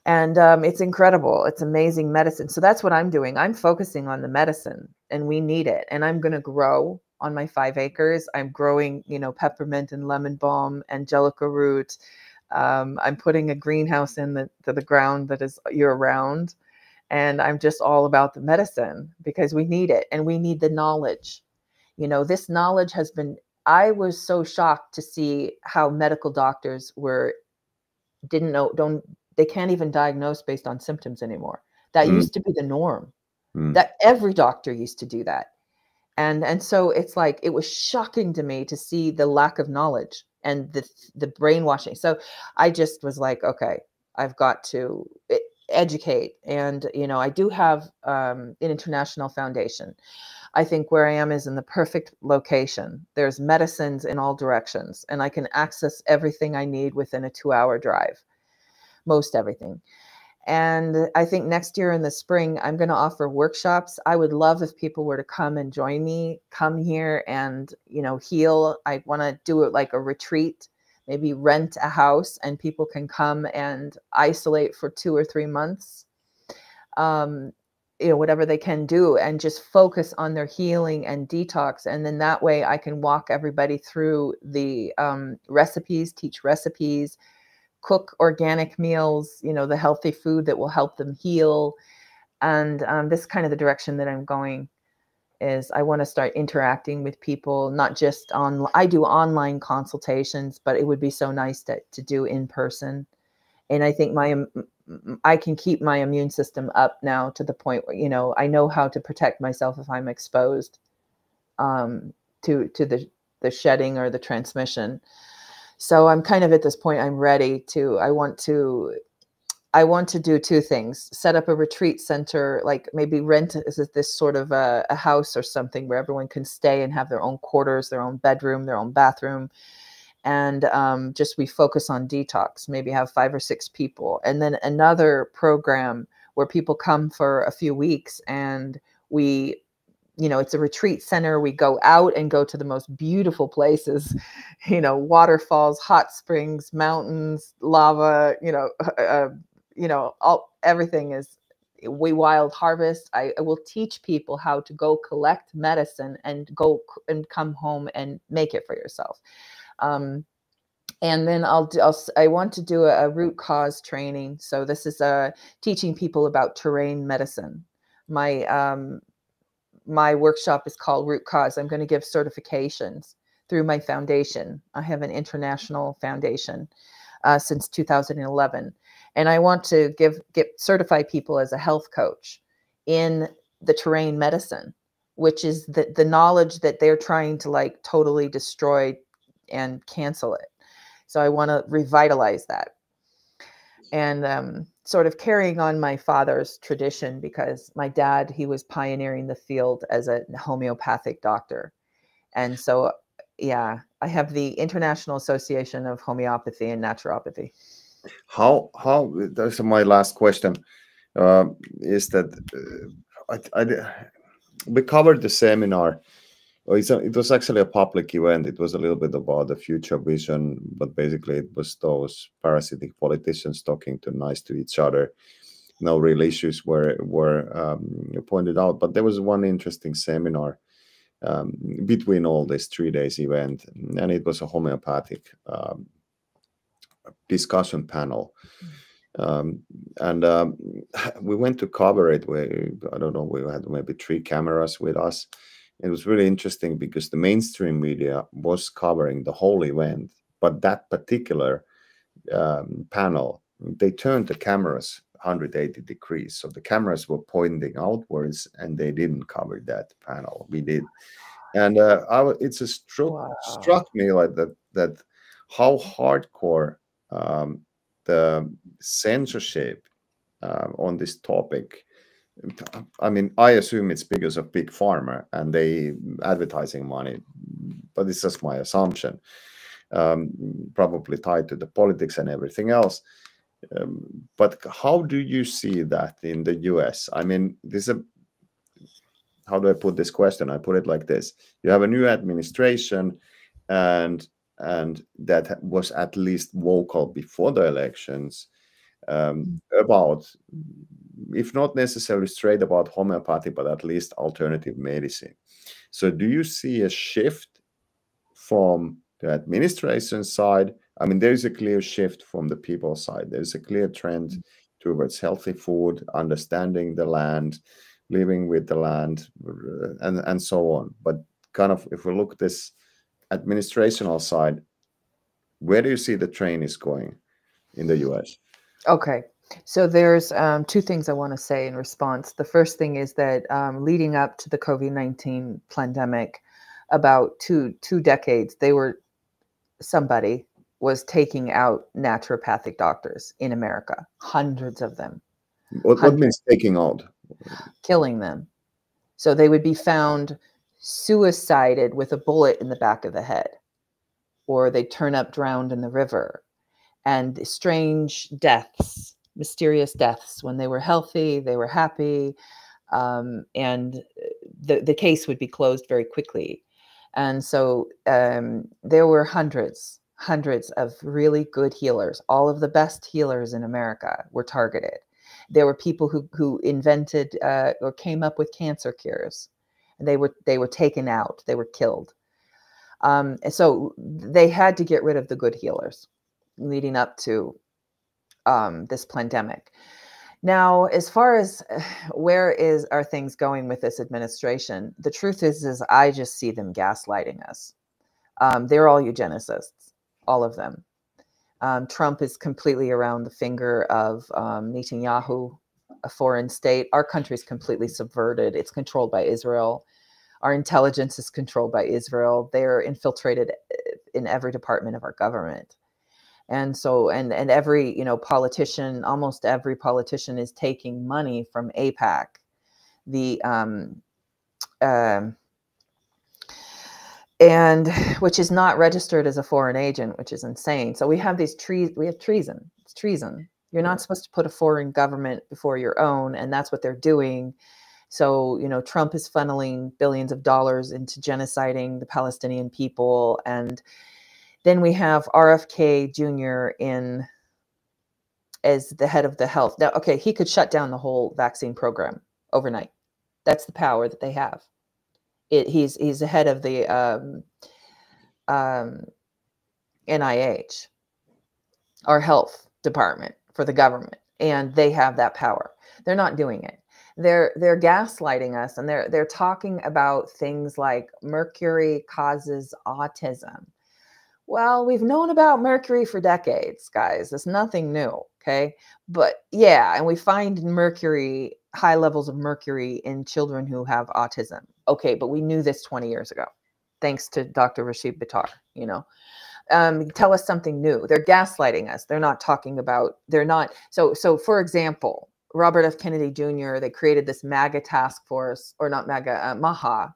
And it's incredible. It's amazing medicine. So that's what I'm doing. I'm focusing on the medicine, and we need it. And I'm going to grow on my 5 acres. I'm growing, peppermint and lemon balm, angelica root. I'm putting a greenhouse in the ground that is year round. And I'm just all about the medicine because we need it, and we need the knowledge. This knowledge I was so shocked to see how medical doctors they can't even diagnose based on symptoms anymore. That used to be the norm. That every doctor used to do that. And so it's like, it was shocking to me to see the lack of knowledge and the brainwashing. So I just was like, okay, I've got to educate. And, I do have an international foundation. I think where I am is in the perfect location. There's medicines in all directions, and I can access everything I need within a 2-hour drive. Most everything. And I think next year in the spring, I'm going to offer workshops. I would love if people were to come and join me, come here and, heal. I want to do it like a retreat, maybe rent a house, and people can come and isolate for 2 or 3 months, whatever they can do, and just focus on their healing and detox. And then that way I can walk everybody through the recipes, teach recipes, cook organic meals, the healthy food that will help them heal. And this is kind of the direction that I'm going. Is I want to start interacting with people, not just I do online consultations, but it would be so nice to do in person. And I think I can keep my immune system up now to the point where, I know how to protect myself if I'm exposed to the shedding or the transmission. So I'm kind of at this point, I want to I want to do two things: set up a retreat center, like maybe rent this sort of a house or something where everyone can stay and have their own quarters, their own bedroom, their own bathroom. And just we focus on detox, maybe have 5 or 6 people. And then another program where people come for a few weeks and we, it's a retreat center. We go out and go to the most beautiful places, waterfalls, hot springs, mountains, lava, everything is, we wild harvest. I will teach people how to go collect medicine and go and come home and make it for yourself. And then I want to do a root cause training. So this is teaching people about terrain medicine. My workshop is called Root Cause. I'm going to give certifications through my foundation. I have an international foundation since 2011. And I want to certify people as a health coach in the terrain medicine, which is the knowledge that they're trying to like totally destroy and cancel it. So I want to revitalize that. And sort of carrying on my father's tradition, because my dad, he was pioneering the field as a homeopathic doctor. And so, yeah, I have the International Association of Homeopathy and Naturopathy. How that's my last question, is that we covered the seminar. It was actually a public event. It was a little bit about the future vision, but basically it was those parasitic politicians talking too nice to each other. No real issues were pointed out. But there was one interesting seminar between all this 3 days event, and it was a homeopathic discussion panel. We went to cover it. I don't know, we had maybe 3 cameras with us. It was really interesting because the mainstream media was covering the whole event, but that particular panel, they turned the cameras 180 degrees. So the cameras were pointing outwards, and they didn't cover that panel. We did. And it just struck me like that how hardcore the censorship on this topic. I mean, I assume it's because of Big Pharma and they advertising money, but it's just my assumption. Probably tied to the politics and everything else. But how do you see that in the US? I mean, how do I put this question? I put it like this: you have a new administration, and that was at least vocal before the elections about, if not necessarily straight about homeopathy, but at least alternative medicine. So do you see a shift from the administration side? I mean, there's a clear shift from the people side. There's a clear trend towards healthy food, understanding the land, living with the land, and so on. But kind of, if we look this administrational side, where do you see the train is going in the US? Okay. So there's 2 things I want to say in response. The first thing is that leading up to the COVID-19 pandemic, about two decades, somebody was taking out naturopathic doctors in America, hundreds of them. What means taking out? Killing them. So they would be found suicided with a bullet in the back of the head, or they turn up drowned in the river, and strange deaths, mysterious deaths. When they were healthy, they were happy, and the case would be closed very quickly. And so there were hundreds of really good healers. All of the best healers in America were targeted. There were people who invented or came up with cancer cures, and they were taken out. They were killed. And so they had to get rid of the good healers leading up to this pandemic. Now, as far as are things going with this administration, the truth is I just see them gaslighting us. They're all eugenicists, all of them. Trump is completely around the finger of Netanyahu, a foreign state. Our country is completely subverted. It's controlled by Israel. Our intelligence is controlled by Israel. They're infiltrated in every department of our government. And so, and every, you know, politician, almost every politician is taking money from APAC, and which is not registered as a foreign agent, which is insane. So we have we have treason. It's treason. You're not supposed to put a foreign government before your own, and that's what they're doing. So, you know, Trump is funneling billions of dollars into genociding the Palestinian people. And then we have RFK Jr. as the head of the health. Now, okay, he could shut down the whole vaccine program overnight. That's the power that they have. He's the head of the NIH, our health department for the government, and they have that power. They're not doing it. They're gaslighting us, and they're talking about things like mercury causes autism. Well, we've known about mercury for decades, guys. It's nothing new, okay? But yeah, and we find mercury, high levels of mercury in children who have autism. Okay, but we knew this 20 years ago, thanks to Dr. Rashid Bittar, you know. Tell us something new. They're gaslighting us. They're not talking about, they're not. So for example, Robert F. Kennedy Jr., they created this MAGA task force, or not MAGA, MAHA.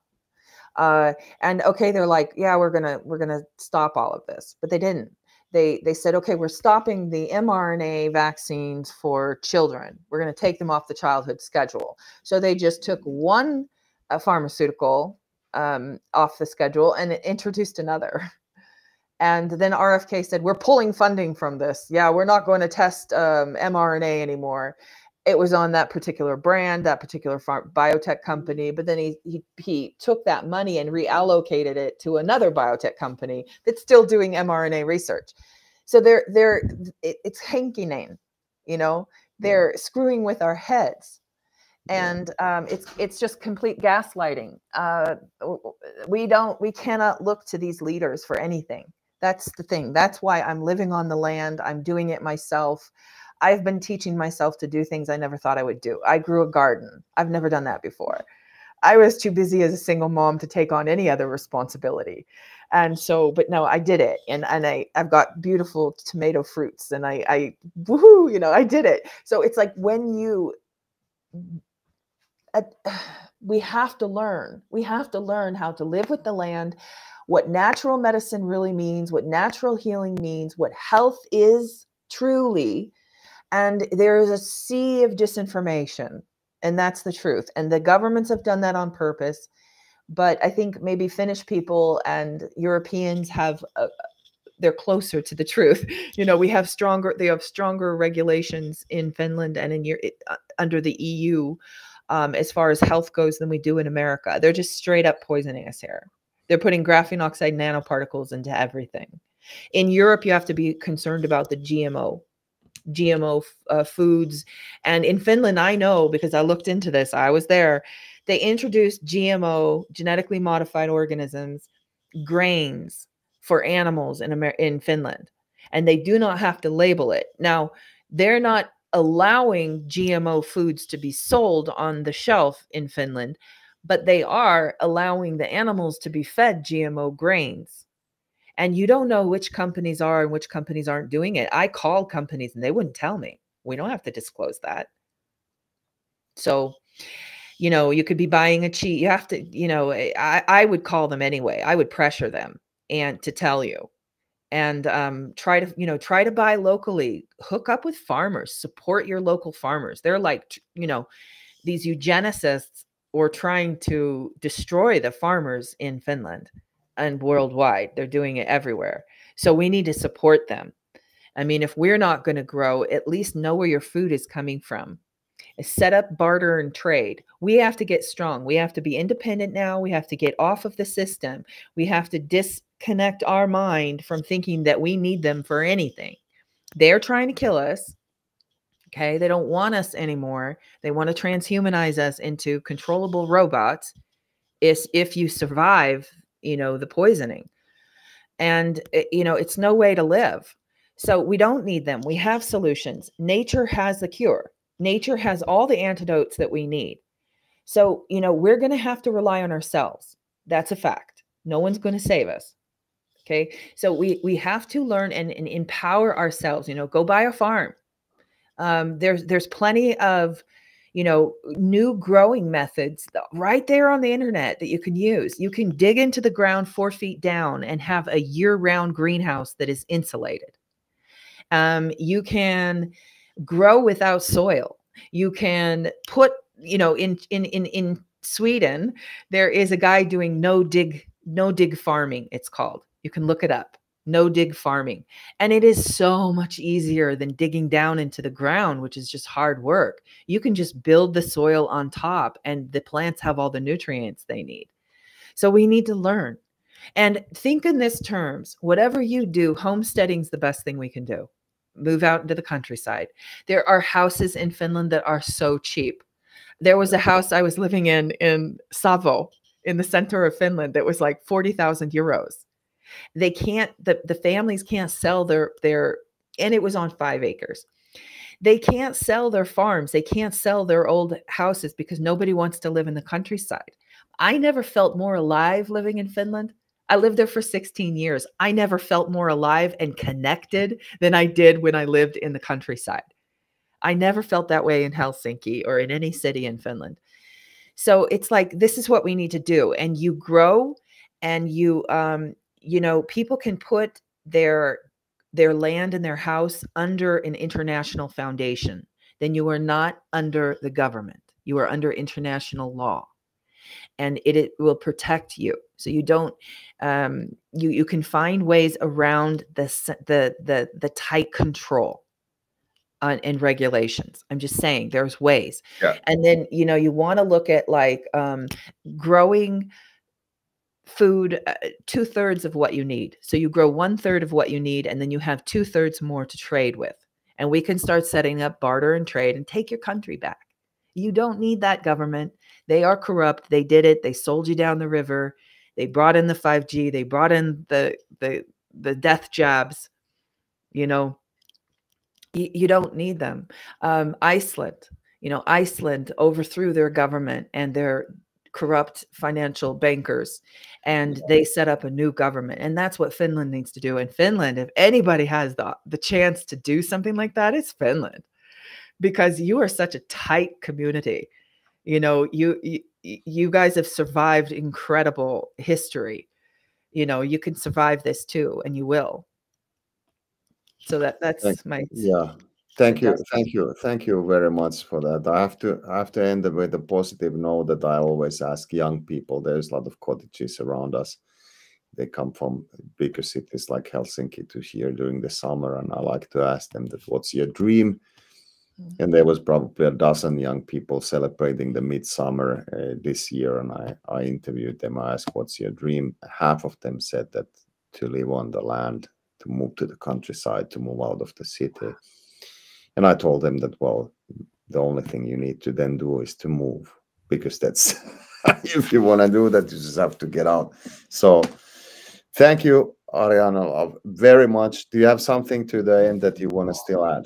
And okay, they're like, yeah, we're gonna stop all of this, but they didn't. They said, okay, we're stopping the mRNA vaccines for children. We're going to take them off the childhood schedule. So they just took one pharmaceutical off the schedule and introduced another. And then RFK said, we're pulling funding from this. Yeah, we're not going to test mRNA anymore. It was on that particular brand, that particular biotech company. But then he took that money and reallocated it to another biotech company that's still doing mRNA research. So it's hanky-name, you know, they're screwing with our heads. And it's just complete gaslighting. We cannot look to these leaders for anything. That's the thing. That's why I'm living on the land. I'm doing it myself. I've been teaching myself to do things I never thought I would do. I grew a garden. I've never done that before. I was too busy as a single mom to take on any other responsibility. And so, but no, I did it. And I've got beautiful tomato fruits, and I woohoo, you know, I did it. So it's like when we have to learn how to live with the land, what natural medicine really means, what natural healing means, what health is truly. And there is a sea of disinformation, and that's the truth. And the governments have done that on purpose. But I think maybe Finnish people and Europeans they're closer to the truth. You know, they have stronger regulations in Finland and under the EU as far as health goes than we do in America. They're just straight up poisoning us here. They're putting graphene oxide nanoparticles into everything. In Europe, you have to be concerned about the GMO foods. And in Finland, I know because I looked into this, I was there. They introduced GMO, genetically modified organisms, grains for animals in Finland. And they do not have to label it. Now, they're not allowing GMO foods to be sold on the shelf in Finland, but they are allowing the animals to be fed GMO grains. And you don't know which companies are and which companies aren't doing it. I called companies and they wouldn't tell me. We don't have to disclose that. So, you know, you could be buying a cheese. You have to, you know, I would call them anyway. I would pressure them and to tell you, and try to buy locally, hook up with farmers, support your local farmers. They're like, you know, these eugenicists are trying to destroy the farmers in Finland and worldwide. They're doing it everywhere. So we need to support them. I mean, if we're not going to grow, at least know where your food is coming from. Set up barter and trade. We have to get strong. We have to be independent now. We have to get off of the system. We have to disconnect our mind from thinking that we need them for anything. They're trying to kill us. Okay. They don't want us anymore. They want to transhumanize us into controllable robots. If you survive, you know, the poisoning. And, you know, it's no way to live. So we don't need them. We have solutions. Nature has the cure. Nature has all the antidotes that we need. So, you know, we're going to have to rely on ourselves. That's a fact. No one's going to save us. Okay. So we have to learn and empower ourselves, go buy a farm. There's plenty of, new growing methods right there on the internet that you can use. You can dig into the ground 4 feet down and have a year-round greenhouse that is insulated. You can grow without soil. You can put, in Sweden, there is a guy doing no dig farming, it's called. You can look it up. No dig farming. And it is so much easier than digging down into the ground, which is just hard work. You can just build the soil on top and the plants have all the nutrients they need. So we need to learn and think in this terms. Whatever you do, homesteading's the best thing we can do. Move out into the countryside. There are houses in Finland that are so cheap. There was a house I was living in Savo, in the center of Finland, that was like 40,000 euros. They can't, the families can't sell their, and it was on 5 acres. They can't sell their farms. They can't sell their old houses because nobody wants to live in the countryside. I never felt more alive living in Finland. I lived there for 16 years. I never felt more alive and connected than I did when I lived in the countryside. I never felt that way in Helsinki or in any city in Finland. So it's like, this is what we need to do. And you grow and you, people can put their land and their house under an international foundation. Then you are not under the government. You are under international law, and it will protect you. So you don't, you can find ways around the tight control and regulations. I'm just saying there's ways. Yeah. And then, you want to look at like growing food, 2/3 of what you need. So you grow 1/3 of what you need, and then you have 2/3 more to trade with. And we can start setting up barter and trade and take your country back. You don't need that government. They are corrupt. They did it. They sold you down the river. They brought in the 5G. They brought in the death jabs. You don't need them. Iceland overthrew their government and their corrupt financial bankers, and they set up a new government. And that's what Finland needs to do. And Finland, if anybody has the chance to do something like that, it's Finland, because you are such a tight community. You guys have survived incredible history. You can survive this too, and you will. So that's my Thank you very much for that. I have to end with a positive note that I always ask young people. There's a lot of cottages around us. They come from bigger cities like Helsinki to here during the summer, and I like to ask them that, what's your dream? And there was probably a dozen young people celebrating the midsummer this year, and I interviewed them. I asked, what's your dream? Half of them said that to live on the land, to move to the countryside, to move out of the city. And I told them that, well, the only thing you need to then do is to move, because that's, if you want to do that, you just have to get out. So thank you, Ariyana, very much. Do you have something to the end that you want to still add?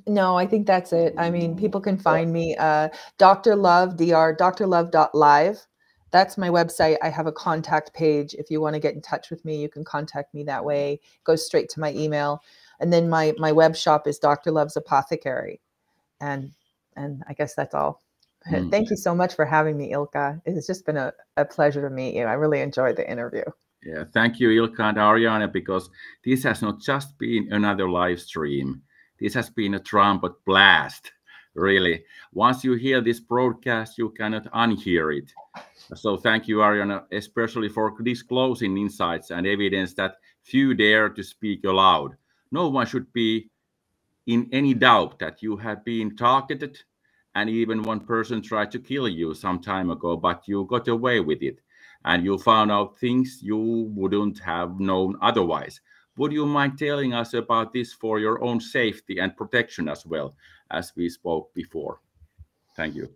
No, I think that's it. I mean, people can find me, Dr. Love, drlove.live. That's my website. I have a contact page. If you want to get in touch with me, you can contact me that way. It goes straight to my email. And then my web shop is Dr. Love's Apothecary. And I guess that's all. Thank you so much for having me, Ilkka. It's just been a pleasure to meet you. I really enjoyed the interview. Yeah, thank you, Ilkka and Ariyana, because this has not just been another live stream. This has been a trumpet blast, really. Once you hear this broadcast, you cannot unhear it. So thank you, Ariyana, especially for disclosing insights and evidence that few dare to speak aloud. No one should be in any doubt that you have been targeted, and even one person tried to kill you some time ago, but you got away with it, and you found out things you wouldn't have known otherwise. Would you mind telling us about this for your own safety and protection as well, as we spoke before? Thank you.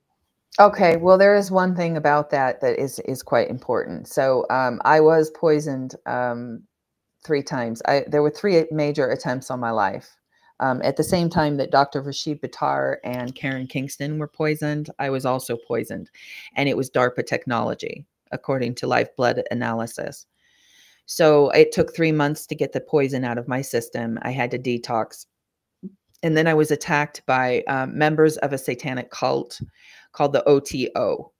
Okay, well, there is one thing about that is quite important. So I was poisoned 3 times. There were 3 major attempts on my life. At the same time that Dr. Rashid Buttar and Karen Kingston were poisoned, I was also poisoned. And it was DARPA technology, according to live blood analysis. So it took 3 months to get the poison out of my system. I had to detox. And then I was attacked by members of a satanic cult called the OTO.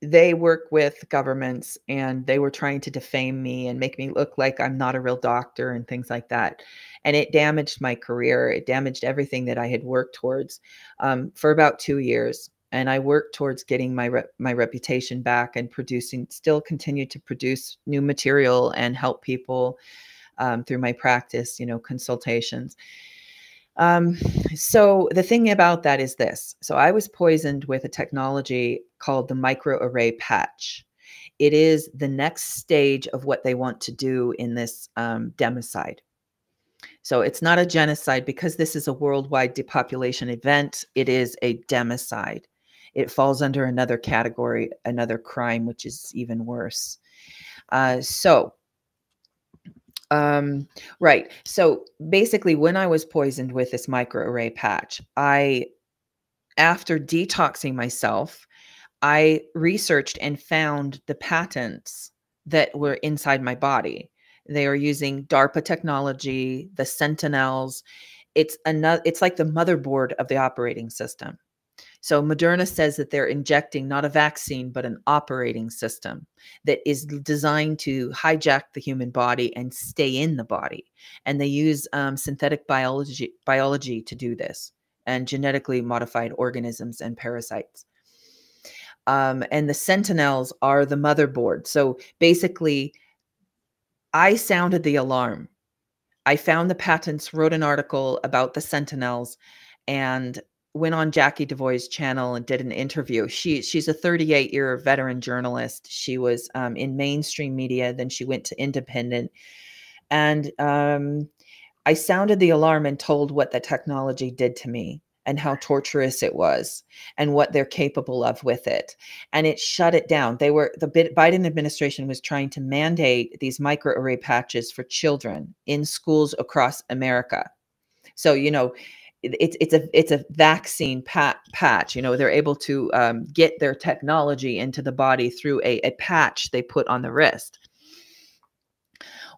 They work with governments, and they were trying to defame me and make me look like I'm not a real doctor and things like that. And it damaged my career. It damaged everything that I had worked towards for about 2 years. And I worked towards getting my reputation back and still continue to produce new material and help people through my practice, consultations. So the thing about that is this. So I was poisoned with a technology called the microarray patch. It is the next stage of what they want to do in this democide. So it's not a genocide because this is a worldwide depopulation event. It is a democide. It falls under another category, another crime, which is even worse. Right. So basically, when I was poisoned with this microarray patch, after detoxing myself, I researched and found the patents that were inside my body. They are using DARPA technology, the Sentinels. It's like the motherboard of the operating system. So Moderna says that they're injecting not a vaccine, but an operating system that is designed to hijack the human body and stay in the body. And they use synthetic biology to do this, and genetically modified organisms and parasites. And the Sentinels are the motherboard. So basically, I sounded the alarm. I found the patents, wrote an article about the Sentinels, and went on Jackie DeVoy's channel and did an interview. She's a 38-year veteran journalist. She was in mainstream media, then she went to independent. And I sounded the alarm and told what the technology did to me and how torturous it was and what they're capable of with it. And it shut it down. The Biden administration was trying to mandate these microarray patches for children in schools across America. So, it's a vaccine patch. They're able to get their technology into the body through a patch they put on the wrist.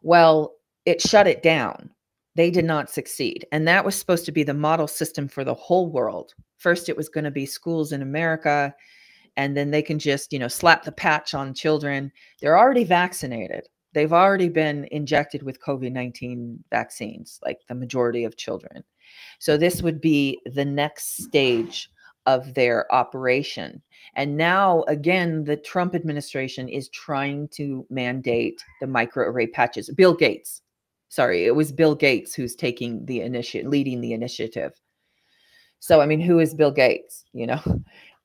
Well, it shut it down. They did not succeed. And that was supposed to be the model system for the whole world. First, it was going to be schools in America, and then they can just, slap the patch on children. They're already vaccinated. They've already been injected with COVID-19 vaccines, like the majority of children. So this would be the next stage of their operation. And now, again, the Trump administration is trying to mandate the microarray patches. Bill Gates. Sorry, it was Bill Gates who's taking the leading the initiative. So, I mean, who is Bill Gates?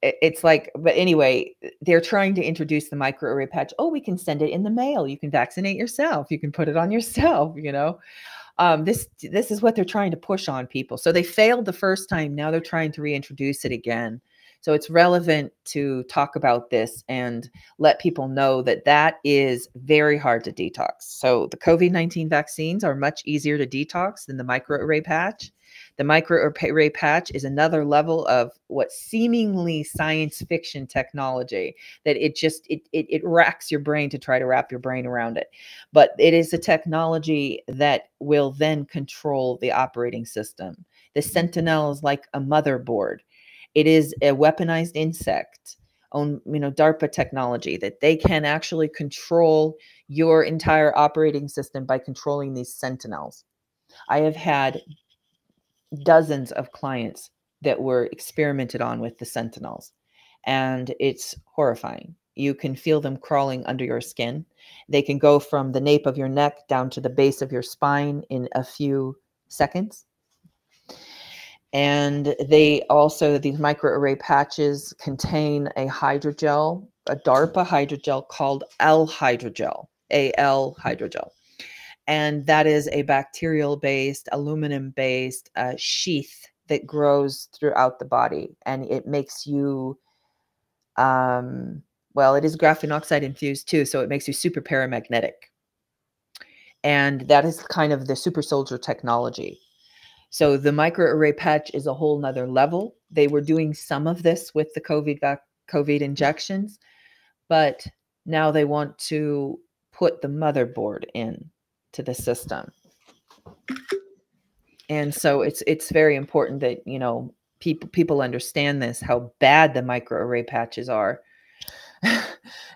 It's like, but anyway, they're trying to introduce the microarray patch. Oh, we can send it in the mail. You can vaccinate yourself. You can put it on yourself, This is what they're trying to push on people. So they failed the first time. Now they're trying to reintroduce it again. So it's relevant to talk about this and let people know that that is very hard to detox. So the COVID-19 vaccines are much easier to detox than the microarray patch. The microarray patch is another level of what seemingly science fiction technology that it racks your brain to try to wrap your brain around it. But it is a technology that will then control the operating system. The Sentinel is like a motherboard. It is a weaponized insect on, DARPA technology that they can actually control your entire operating system by controlling these Sentinels. I have had dozens of clients that were experimented on with the Sentinels, and it's horrifying. You can feel them crawling under your skin. They can go from the nape of your neck down to the base of your spine in a few seconds. And these microarray patches contain a hydrogel, a DARPA hydrogel called L hydrogel, AL hydrogel. And that is a bacterial-based, aluminum-based sheath that grows throughout the body. And it makes you, it is graphene oxide infused too, so it makes you super paramagnetic. And that is kind of the super soldier technology. So the microarray patch is a whole nother level. They were doing some of this with the COVID injections, but now they want to put the motherboard in to the system. And so it's very important that, you know, people understand this, how bad the microarray patches are,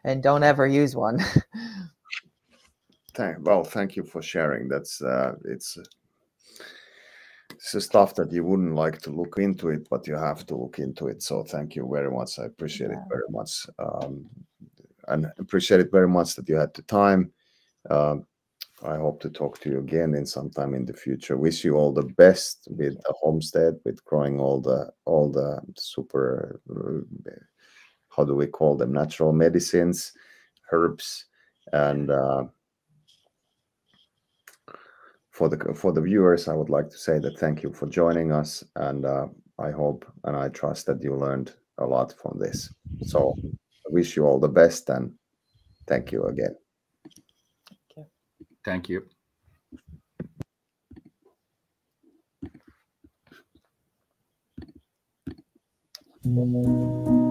and don't ever use one. Thank you for sharing. That's it's stuff that you wouldn't like to look into it, but you have to look into it. So thank you very much. I appreciate it very much, and appreciate it very much that you had the time. I hope to talk to you again in sometime in the future. Wish you all the best with the homestead, with growing all the super, how do we call them, natural medicines, herbs, and for the viewers, I would like to say that thank you for joining us, and I hope and I trust that you learned a lot from this. So I wish you all the best, and thank you again. Thank you. Thank you.